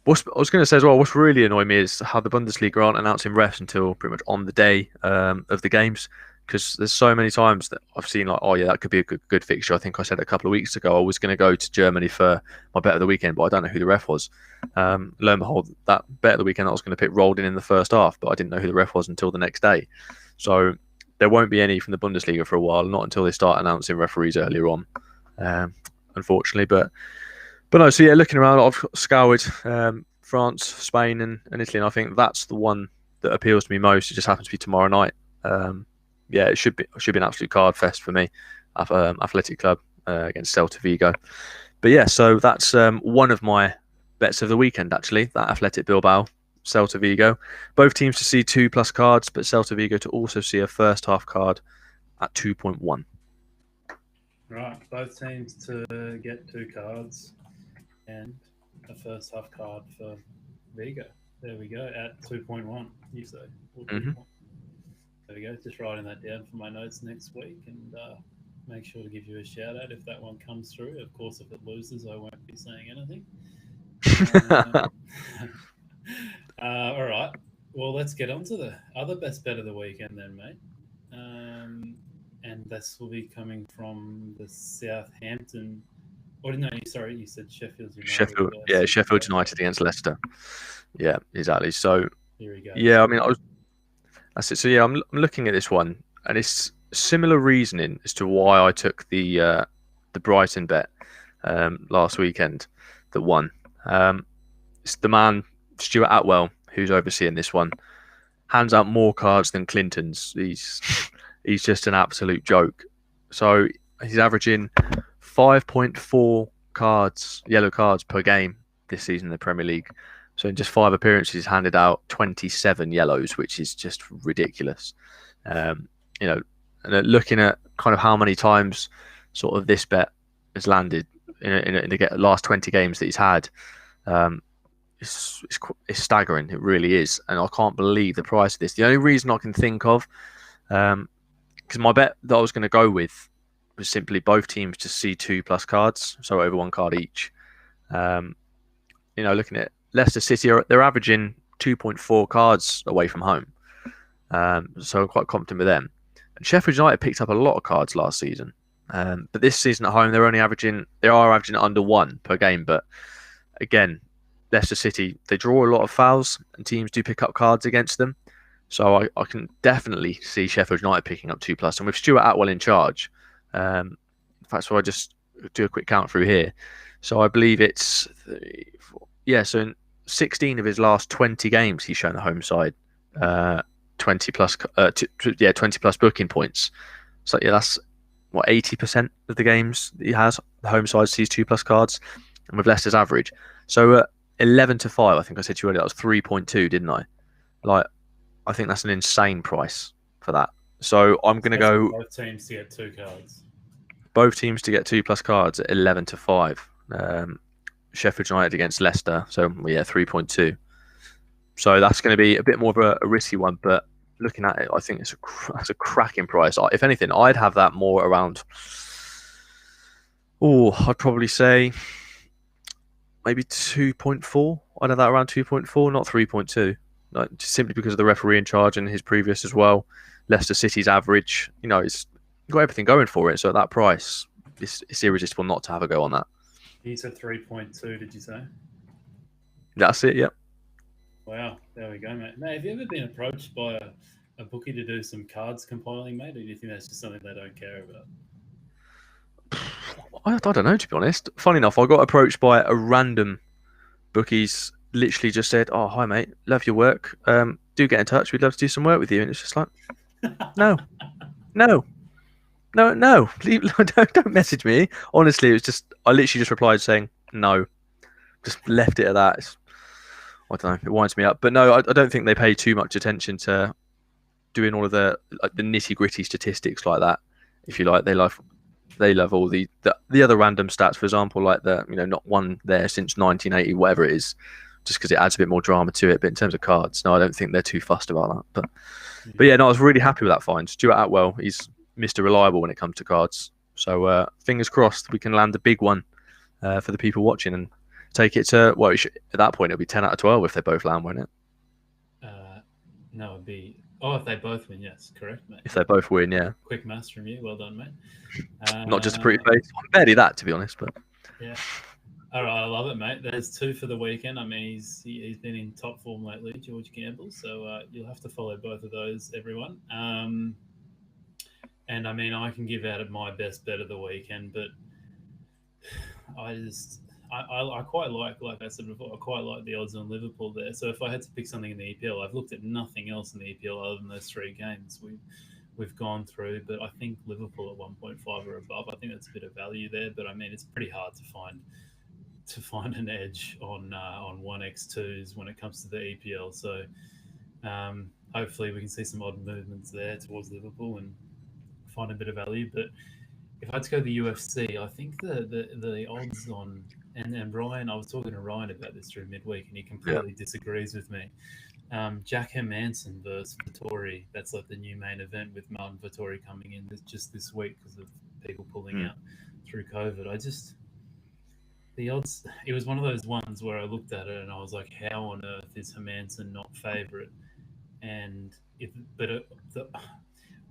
I was going to say as well, what's really annoying me is how the Bundesliga aren't announcing refs until pretty much on the day of the games, because there's so many times that I've seen like, oh yeah, that could be a good fixture. I think I said a couple of weeks ago I was going to go to Germany for my bet of the weekend, but I don't know who the ref was. Lo and behold, that bet of the weekend that I was going to pick rolled in the first half, but I didn't know who the ref was until the next day. So there won't be any from the Bundesliga for a while, not until they start announcing referees earlier on, unfortunately. But no, so yeah, looking around, I've scoured France, Spain, and Italy, and I think that's the one that appeals to me most. It just happens to be tomorrow night. Yeah, it should be an absolute card fest for me. Athletic Club against Celta Vigo. But yeah, so that's one of my bets of the weekend, actually, that Athletic Bilbao, Celta Vigo. Both teams to see 2+ cards, but Celta Vigo to also see a first half card at 2.1. Right, both teams to get 2 cards and a first half card for Vigo. There we go, at 2.1, you say. Mm-hmm. There we go, just writing that down for my notes next week, and make sure to give you a shout out if that one comes through. Of course, if it loses, I won't be saying anything. All right, well, let's get on to the other best bet of the weekend then, mate. And this will be coming from the Southampton. Oh, no, sorry, you said Sheffield United. Sheffield United against Leicester. Yeah, exactly. So, here we go. Yeah, I mean, that's it. So yeah, I'm looking at this one, and it's similar reasoning as to why I took the Brighton bet last weekend that won. It's the man Stuart Atwell who's overseeing this one. Hands out more cards than Clinton's. He's he's just an absolute joke. So he's averaging 5.4 yellow cards per game this season in the Premier League. So in just 5 appearances, he's handed out 27 yellows, which is just ridiculous. And looking at kind of how many times sort of this bet has landed in the last 20 games that he's had, it's staggering. It really is. And I can't believe the price of this. The only reason I can think of, because my bet that I was going to go with was simply both teams to see 2+ cards, so over 1 card each. Looking at Leicester City, they're averaging 2.4 cards away from home. So I'm quite confident with them. And Sheffield United picked up a lot of cards last season. But this season at home, they are averaging under 1 per game. But again, Leicester City, they draw a lot of fouls and teams do pick up cards against them. So I can definitely see Sheffield United picking up 2+. And with Stuart Atwell in charge, in fact, so I just do a quick count through here. So I believe it's, so in 16 of his last 20 games, he's shown the home side 20+ booking points. So yeah, that's 80% of the games that he has, the home side sees 2+ cards, and with Leicester's average. So 11-5, I think I said to you earlier, that was 3.2, didn't I? I think that's an insane price for that. So I'm going to go both teams to get 2 cards. Both teams to get 2+ cards at 11-5. Sheffield United against Leicester, so 3.2. So that's going to be a bit more of a risky one, but looking at it, I think that's a cracking price. If anything, I'd have that more around. I'd probably say maybe 2.4. I'd have that around 2.4, not 3.2. Just simply because of the referee in charge and his previous as well. Leicester City's average, it's got everything going for it. So at that price, it's irresistible not to have a go on that. He's at 3.2, did you say? That's it, yep. Wow, there we go, mate. Mate, have you ever been approached by a bookie to do some cards compiling, mate? Or do you think that's just something they don't care about? I don't know, to be honest. Funny enough, I got approached by a random bookies, literally just said, "Oh, hi, mate. Love your work. Do get in touch. We'd love to do some work with you." And it's just like, no. Please, don't message me. Honestly, it was just, I literally just replied saying, no. Just left it at that. I don't know. It winds me up. But no, I don't think they pay too much attention to doing all of the nitty-gritty statistics like that. If you like, they love all the other random stats. For example, like not one there since 1980, whatever it is, just because it adds a bit more drama to it. But in terms of cards, no, I don't think they're too fussed about that. But yeah, no, I was really happy with that find. Stuart Atwell, he's Mr. Reliable when it comes to cards. So fingers crossed we can land a big one for the people watching and take it to, at that point, it'll be 10 out of 12 if they both land, won't it? No, it'd be, if they both win, yes, correct, mate. If they both win, yeah. Quick maths from you, well done, mate. Not just a pretty face. Barely that, to be honest, but yeah. All right, I love it, mate. There's 2 for the weekend. I mean, he's been in top form lately, George Gamble. So you'll have to follow both of those, everyone. And I mean, I can give out my best bet of the weekend, but I quite like I said before, I quite like the odds on Liverpool there. So if I had to pick something in the EPL, I've looked at nothing else in the EPL other than those 3 games we've gone through. But I think Liverpool at 1.5 or above, I think that's a bit of value there. But I mean, it's pretty hard to find an edge on 1x2s when it comes to the EPL. So hopefully we can see some odd movements there towards Liverpool and find a bit of value. But if I had to go to the UFC, I think the odds on, and Ryan, I was talking to Ryan about this through midweek, and he completely disagrees with me. Jack Hermanson versus Vettori, that's like the new main event with Martin Vettori coming in just this week because of people pulling out through COVID. The odds, it was one of those ones where I looked at it and I was like, how on earth is Hermanson not favourite? And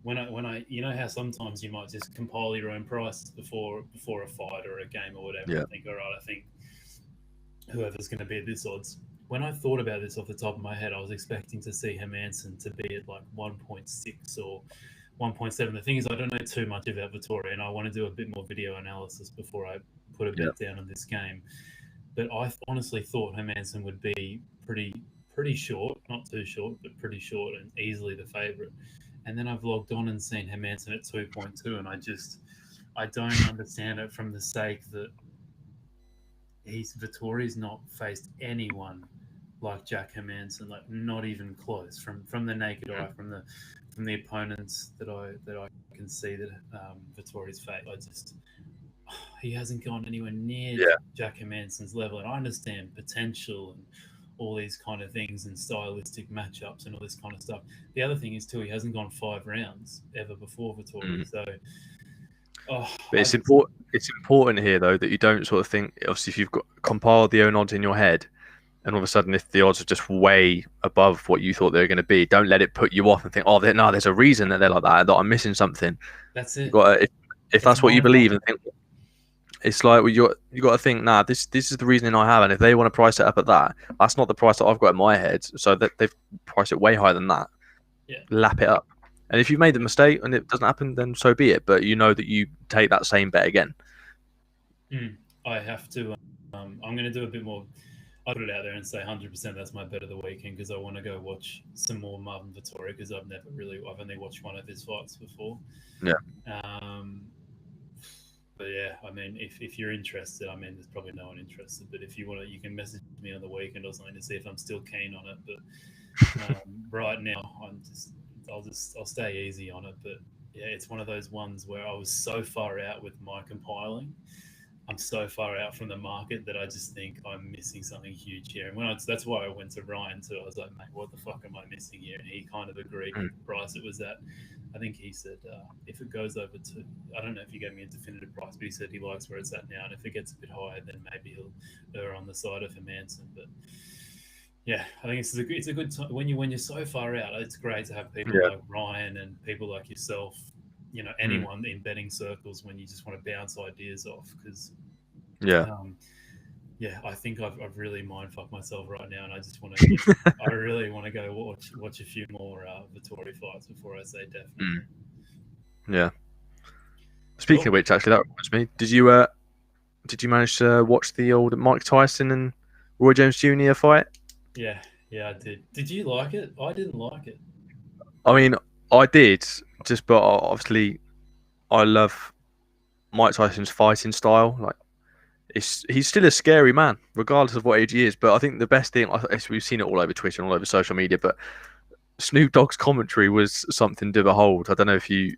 when I how sometimes you might just compile your own prices before a fight or a game or whatever. Yeah. I think, all right, I think whoever's going to be at this odds. When I thought about this off the top of my head, I was expecting to see Hermanson to be at like 1.6 or 1.7. The thing is, I don't know too much about Vettori, and I want to do a bit more video analysis before I put a bet down on this game. But I honestly thought Hermanson would be pretty short, not too short, but pretty short and easily the favourite. and then I've logged on and seen Hermanson at 2.2, and I don't understand it from the sake that Vittori's not faced anyone like Jack Hermanson, like not even close from the naked eye, from the opponents that I can see that Vittori's faced. He hasn't gone anywhere near Jack Hermanson's level, and I understand potential and all these kind of things and stylistic matchups and all this kind of stuff. The other thing is too, he hasn't gone 5 rounds ever before Vittori, so. But it's important. It's important here though that you don't sort of think. Obviously, if you've got compiled the own odds in your head, and all of a sudden, if the odds are just way above what you thought they were going to be, don't let it put you off and think, "Oh, no, there's a reason that they're like that. That I'm missing something." That's it. If that's what you believe and think, it's like you got to think, nah, this is the reasoning I have, and if they want to price it up at that, that's not the price that I've got in my head. So that they've priced it way higher than that. Yeah. Lap it up. And if you've made the mistake and it doesn't happen, then so be it. But you know that you take that same bet again. I have to. I'm going to do a bit more. I'll put it out there and say 100% that's my bet of the weekend, because I want to go watch some more Marvin Vittori, because I've only watched one of his fights before. Yeah. But yeah, I mean, if you're interested, I mean, there's probably no one interested, but if you want to, you can message me on the weekend or something to see if I'm still keen on it. But right now, I'll stay easy on it. But yeah, it's one of those ones where I was so far out with my compiling. I'm so far out from the market that I just think I'm missing something huge here. And that's why I went to Ryan too. I was like, mate, what the fuck am I missing here? And he kind of agreed with the price it was at. I think he said if it goes over to, I don't know if he gave me a definitive price, but he said he likes where it's at now. And if it gets a bit higher, then maybe he'll err on the side of Hermanson. But yeah, I think it's a good time when you're so far out. It's great to have people like Ryan and people like yourself, you know, anyone in betting circles, when you just want to bounce ideas off, because I think I've really mindfucked myself right now, and I just want to I really want to go watch a few more Vittori fights before I say definitely. Yeah. Speaking of which, actually, that reminds me. Did you manage to watch the old Mike Tyson and Roy Jones Jr. fight? Yeah, I did. Did you like it? I didn't like it. I mean, I did, but obviously, I love Mike Tyson's fighting style. Like, he's still a scary man, regardless of what age he is. But I think the best thing, we've seen it all over Twitter and all over social media, but Snoop Dogg's commentary was something to behold. I don't know if you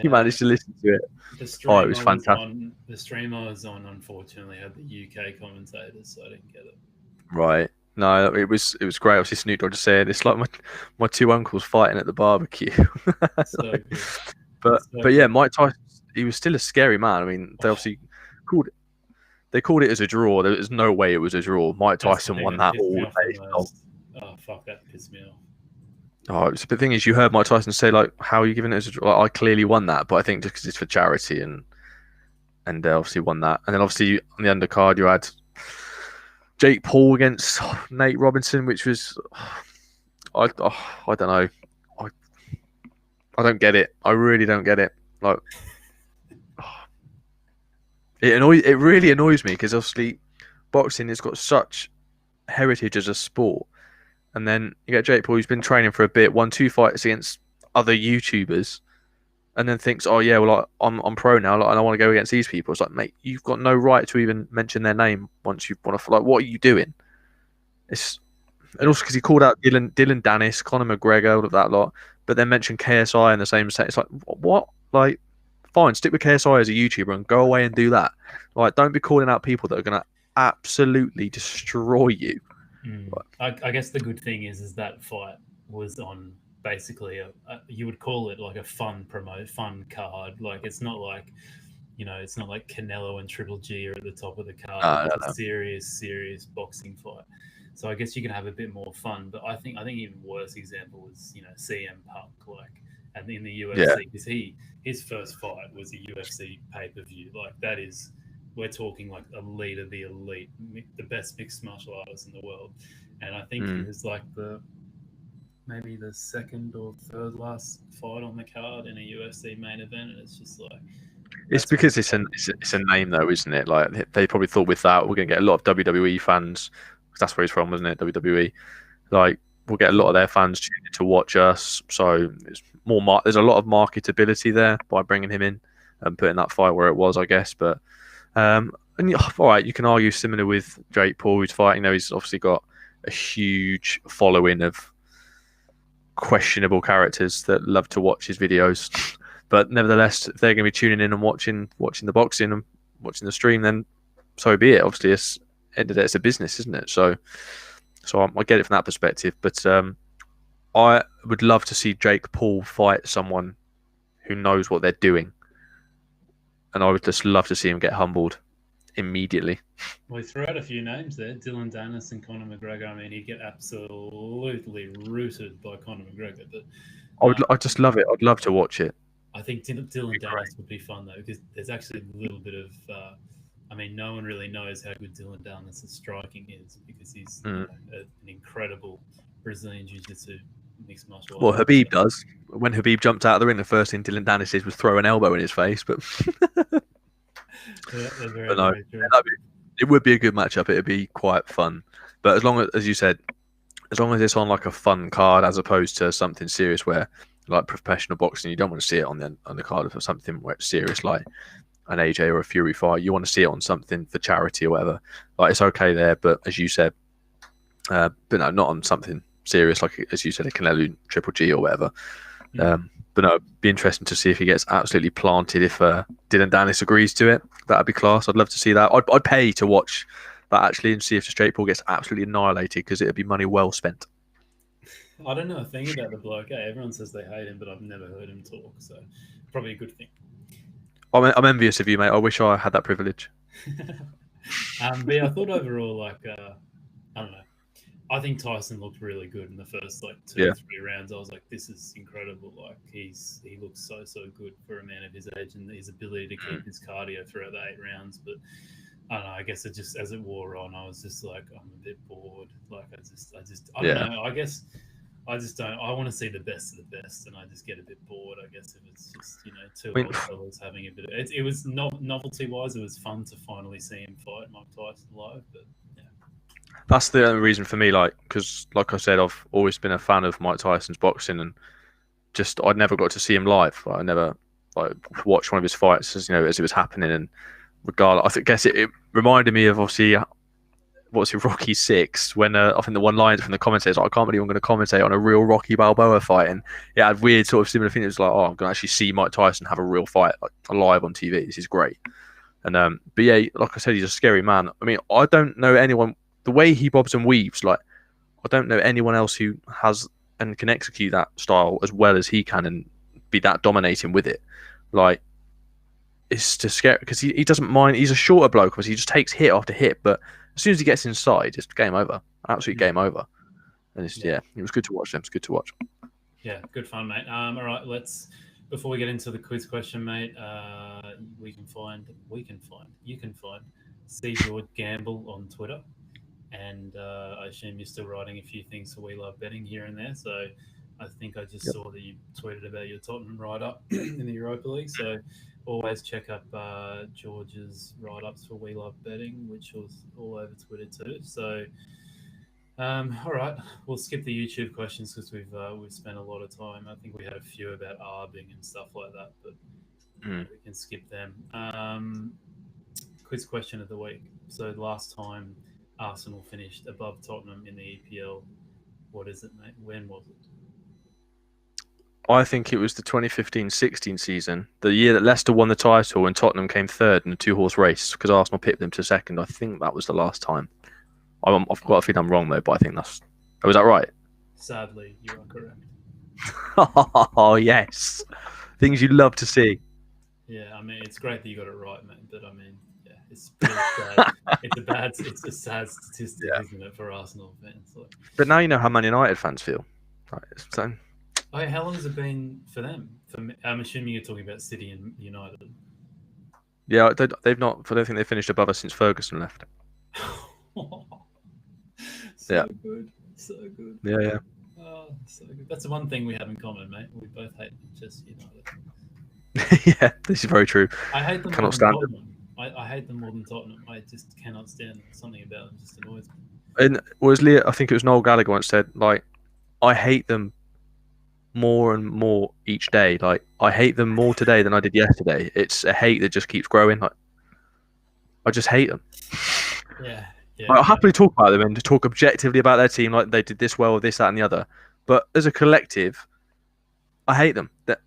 managed to listen to it. It was fantastic. The stream I was on, unfortunately, had the UK commentators, so I didn't get it. Right. No, it was great. Obviously, Snoop Dogg just said it's like my two uncles fighting at the barbecue. So good. But yeah, Mike Tyson, he was still a scary man. I mean, they obviously called it as a draw. There was no way it was a draw. Mike Tyson won that all day. Oh fuck, that pissed me off. Oh, the thing is, you heard Mike Tyson say, like, how are you giving it as a draw? Like, I clearly won that, but I think just because it's for charity, and they obviously won that. And then obviously on the undercard you had Jake Paul against Nate Robinson, which was I don't know. I don't get it. I really don't get it. Like, it really annoys me, because obviously boxing has got such heritage as a sport, and then you get Jake Paul, who's been training for a bit, won 2 fights against other YouTubers, and then thinks, oh yeah, well, I'm pro now, like, and I want to go against these people. It's like, mate, you've got no right to even mention their name once you want to. Like, what are you doing? And also because he called out Dylan Dennis, Conor McGregor, all of that lot, but then mentioned KSI in the same set. It's like, what? Like, fine, stick with KSI as a YouTuber and go away and do that. Like, don't be calling out people that are going to absolutely destroy you. I guess the good thing is that fight was on basically you would call it like a fun card. Like, it's not like, you know, it's not like Canelo and Triple G are at the top of the card. It's a serious boxing fight. So I guess you can have a bit more fun. But I think even worse example was, you know, CM Punk, like, and in the UFC, because his first fight was a UFC pay-per-view. Like, that is, we're talking like elite of the elite, the best mixed martial artists in the world. And I think it was like maybe the second or third last fight on the card in a UFC main event, and it's just like, it's because it's a name though, isn't it? Like, they probably thought with that we're going to get a lot of WWE fans, because that's where he's from, wasn't it? WWE. Like, we'll get a lot of their fans tuning to watch us. So it's more. There's a lot of marketability there by bringing him in and putting that fight where it was, I guess. But and all right, you can argue similar with Jake Paul, who's fighting. He's obviously got a huge following of questionable characters that love to watch his videos. But nevertheless, if they're going to be tuning in and watching the boxing and watching the stream, then so be it. Obviously, it's a business, isn't it? So I get it from that perspective. But I would love to see Jake Paul fight someone who knows what they're doing, and I would just love to see him get humbled immediately. Well, he threw out a few names there: Dylan Dennis and Conor McGregor. I mean, he'd get absolutely rooted by Conor McGregor. But I just love it. I'd love to watch it. I think Dylan Dennis would be fun though, because there's actually a little bit of. I mean, no one really knows how good Dylan Dennis' striking is because he's an incredible Brazilian Jiu-Jitsu mixed martial arts. Well, Habib does. When Habib jumped out of the ring, the first thing Dylan Dennis did was throw an elbow in his face. But, but no, it would be a good matchup. It'd be quite fun. But as long as you said, as long as it's on like a fun card as opposed to something serious where like professional boxing, you don't want to see it on the card for something where it's serious like an AJ or a Fury fight. You want to see it on something for charity or whatever. Like it's okay there, but as you said, but no, not on something serious like as you said, a Canelo Triple G or whatever. But no, it'd be interesting to see if he gets absolutely planted. If Dylan Dennis agrees to it, that'd be class. I'd love to see that. I'd pay to watch that actually and see if Jake Paul gets absolutely annihilated because it'd be money well spent. I don't know a thing about the bloke. Everyone says they hate him, but I've never heard him talk, so probably a good thing. I'm envious of you, mate. I wish I had that privilege. But yeah, I thought overall, like, I don't know. I think Tyson looked really good in the first like 2 or 3 rounds. I was like, this is incredible. Like he looks so good for a man of his age and his ability to keep his cardio throughout the 8 rounds. But I don't know. I guess it just as it wore on, I was just like, I'm a bit bored. Like I don't know. I guess I just don't. I want to see the best of the best, and I just get a bit bored. I guess if it's just two old fellas having a bit of it was not novelty wise. It was fun to finally see him fight Mike Tyson live, but. That's the only reason for me, like, because, like I said, I've always been a fan of Mike Tyson's boxing, and just I never got to see him live. I never watched one of his fights as it was happening, and regardless, I guess it reminded me of obviously Rocky 6 when I think the one line from the commentators, I can't believe I'm going to commentate on a real Rocky Balboa fight, and it had weird sort of similar thing. It was like, oh, I'm going to actually see Mike Tyson have a real fight like live on TV. This is great, and but yeah, like I said, he's a scary man. I mean, I don't know anyone. The way he bobs and weaves, like I don't know anyone else who has and can execute that style as well as he can and be that dominating with it. Like it's just scary because he doesn't mind. He's a shorter bloke, because he just takes hit after hit. But as soon as he gets inside, it's game over. Absolute game over. And it's it was good to watch them. It's good to watch. Yeah, good fun, mate. All right, before we get into the quiz question, mate, you can find C. George Gamble on Twitter. And I assume you're still writing a few things for We Love Betting here and there. So I think I just saw that you tweeted about your Tottenham write-up in the Europa League. So always check up George's write-ups for We Love Betting, which was all over Twitter too. So, all right, we'll skip the YouTube questions because we've spent a lot of time. I think we had a few about arbing and stuff like that, but we can skip them. Quiz question of the week. So last time Arsenal finished above Tottenham in the EPL. What is it, mate? When was it? I think it was the 2015-16 season, the year that Leicester won the title and Tottenham came third in a 2-horse race because Arsenal pipped them to second. I think that was the last time. I've got a feeling I'm wrong though, but I think that's. Was that right? Sadly, you are correct. Oh yes, things you love to see. Yeah, I mean it's great that you got it right, mate. But I mean. It's sad. It's a sad statistic, isn't it, for Arsenal fans? Like, but now you know how Man United fans feel. Right, so. Oh, how long has it been for them? I'm assuming you're talking about City and United. Yeah, they've not. I don't think they finished above us since Ferguson left. So good. Yeah. Oh, so good. That's the one thing we have in common, mate. We both hate Manchester United. Yeah, this is very true. I hate them. Cannot stand them. I hate them more than Tottenham. I just cannot stand them. Something about them just annoys me. And I think it was Noel Gallagher once said, like, I hate them more and more each day. Like, I hate them more today than I did yesterday. It's a hate that just keeps growing. Like, I just hate them. Yeah. Like, I'll happily talk about them and talk objectively about their team, like they did this well, this, that, and the other. But as a collective, I hate them. They're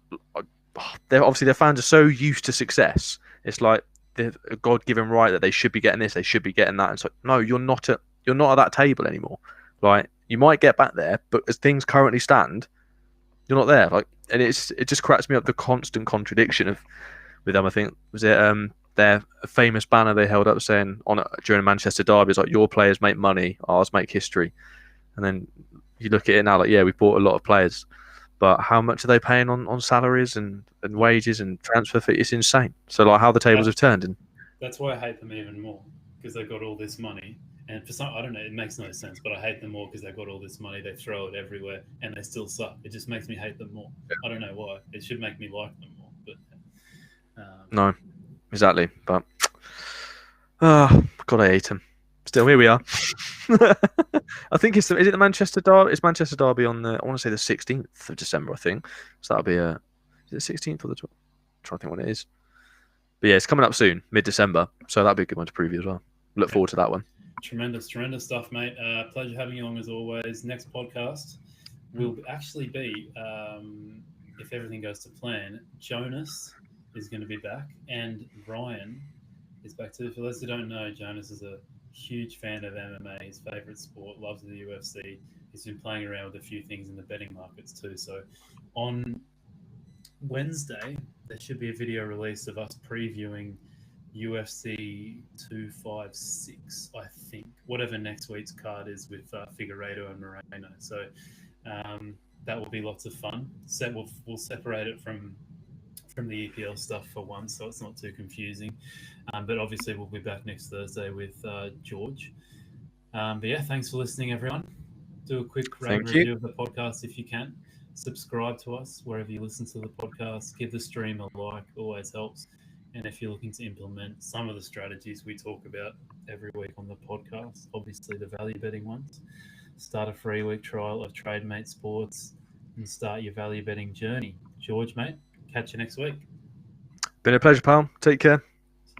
obviously, their fans are so used to success. It's like they're a God-given right that they should be getting this, they should be getting that. And so, no, you're not at that table anymore. Like, you might get back there, but as things currently stand, you're not there. Like, and it just cracks me up, the constant contradiction with them. I think was it their famous banner they held up saying during a Manchester derby, it's like, your players make money, ours make history. And then you look at it now, like, yeah, we bought a lot of players, but how much are they paying on salaries and wages and transfer fees? It's insane. So, like, how the tables have turned. And that's why I hate them even more, because they've got all this money. And for some, I don't know, it makes no sense, but I hate them more because they've got all this money, they throw it everywhere, and they still suck. It just makes me hate them more. I don't know why. It should make me like them more, but no, exactly. But God, I hate him. Still, here we are. I think is it the Manchester derby? It's Manchester derby on I want to say the 16th of December, I think. So that'll be is it 16th or the 12th? I'm trying to think when it is. But yeah, it's coming up soon, mid-December. So that'll be a good one to preview as well. Look forward to that one. Tremendous stuff, mate. Pleasure having you on as always. Next podcast will actually be, if everything goes to plan, Jonas is going to be back, and Ryan is back too. For those who don't know, Jonas is a huge fan of MMA, his favourite sport, loves the UFC. He's been playing around with a few things in the betting markets too. So on Wednesday, there should be a video release of us previewing UFC 256, I think, whatever next week's card is with Figueiredo and Moreno. So that will be lots of fun. We'll separate it from the EPL stuff for once, so it's not too confusing. But obviously, we'll be back next Thursday with George. But yeah, thanks for listening, everyone. Do a quick review of the podcast if you can. Subscribe to us wherever you listen to the podcast. Give the stream a like, always helps. And if you're looking to implement some of the strategies we talk about every week on the podcast, obviously the value betting ones, start a free week trial of TradeMate Sports and start your value betting journey. George, mate, catch you next week. Been a pleasure, pal. Take care.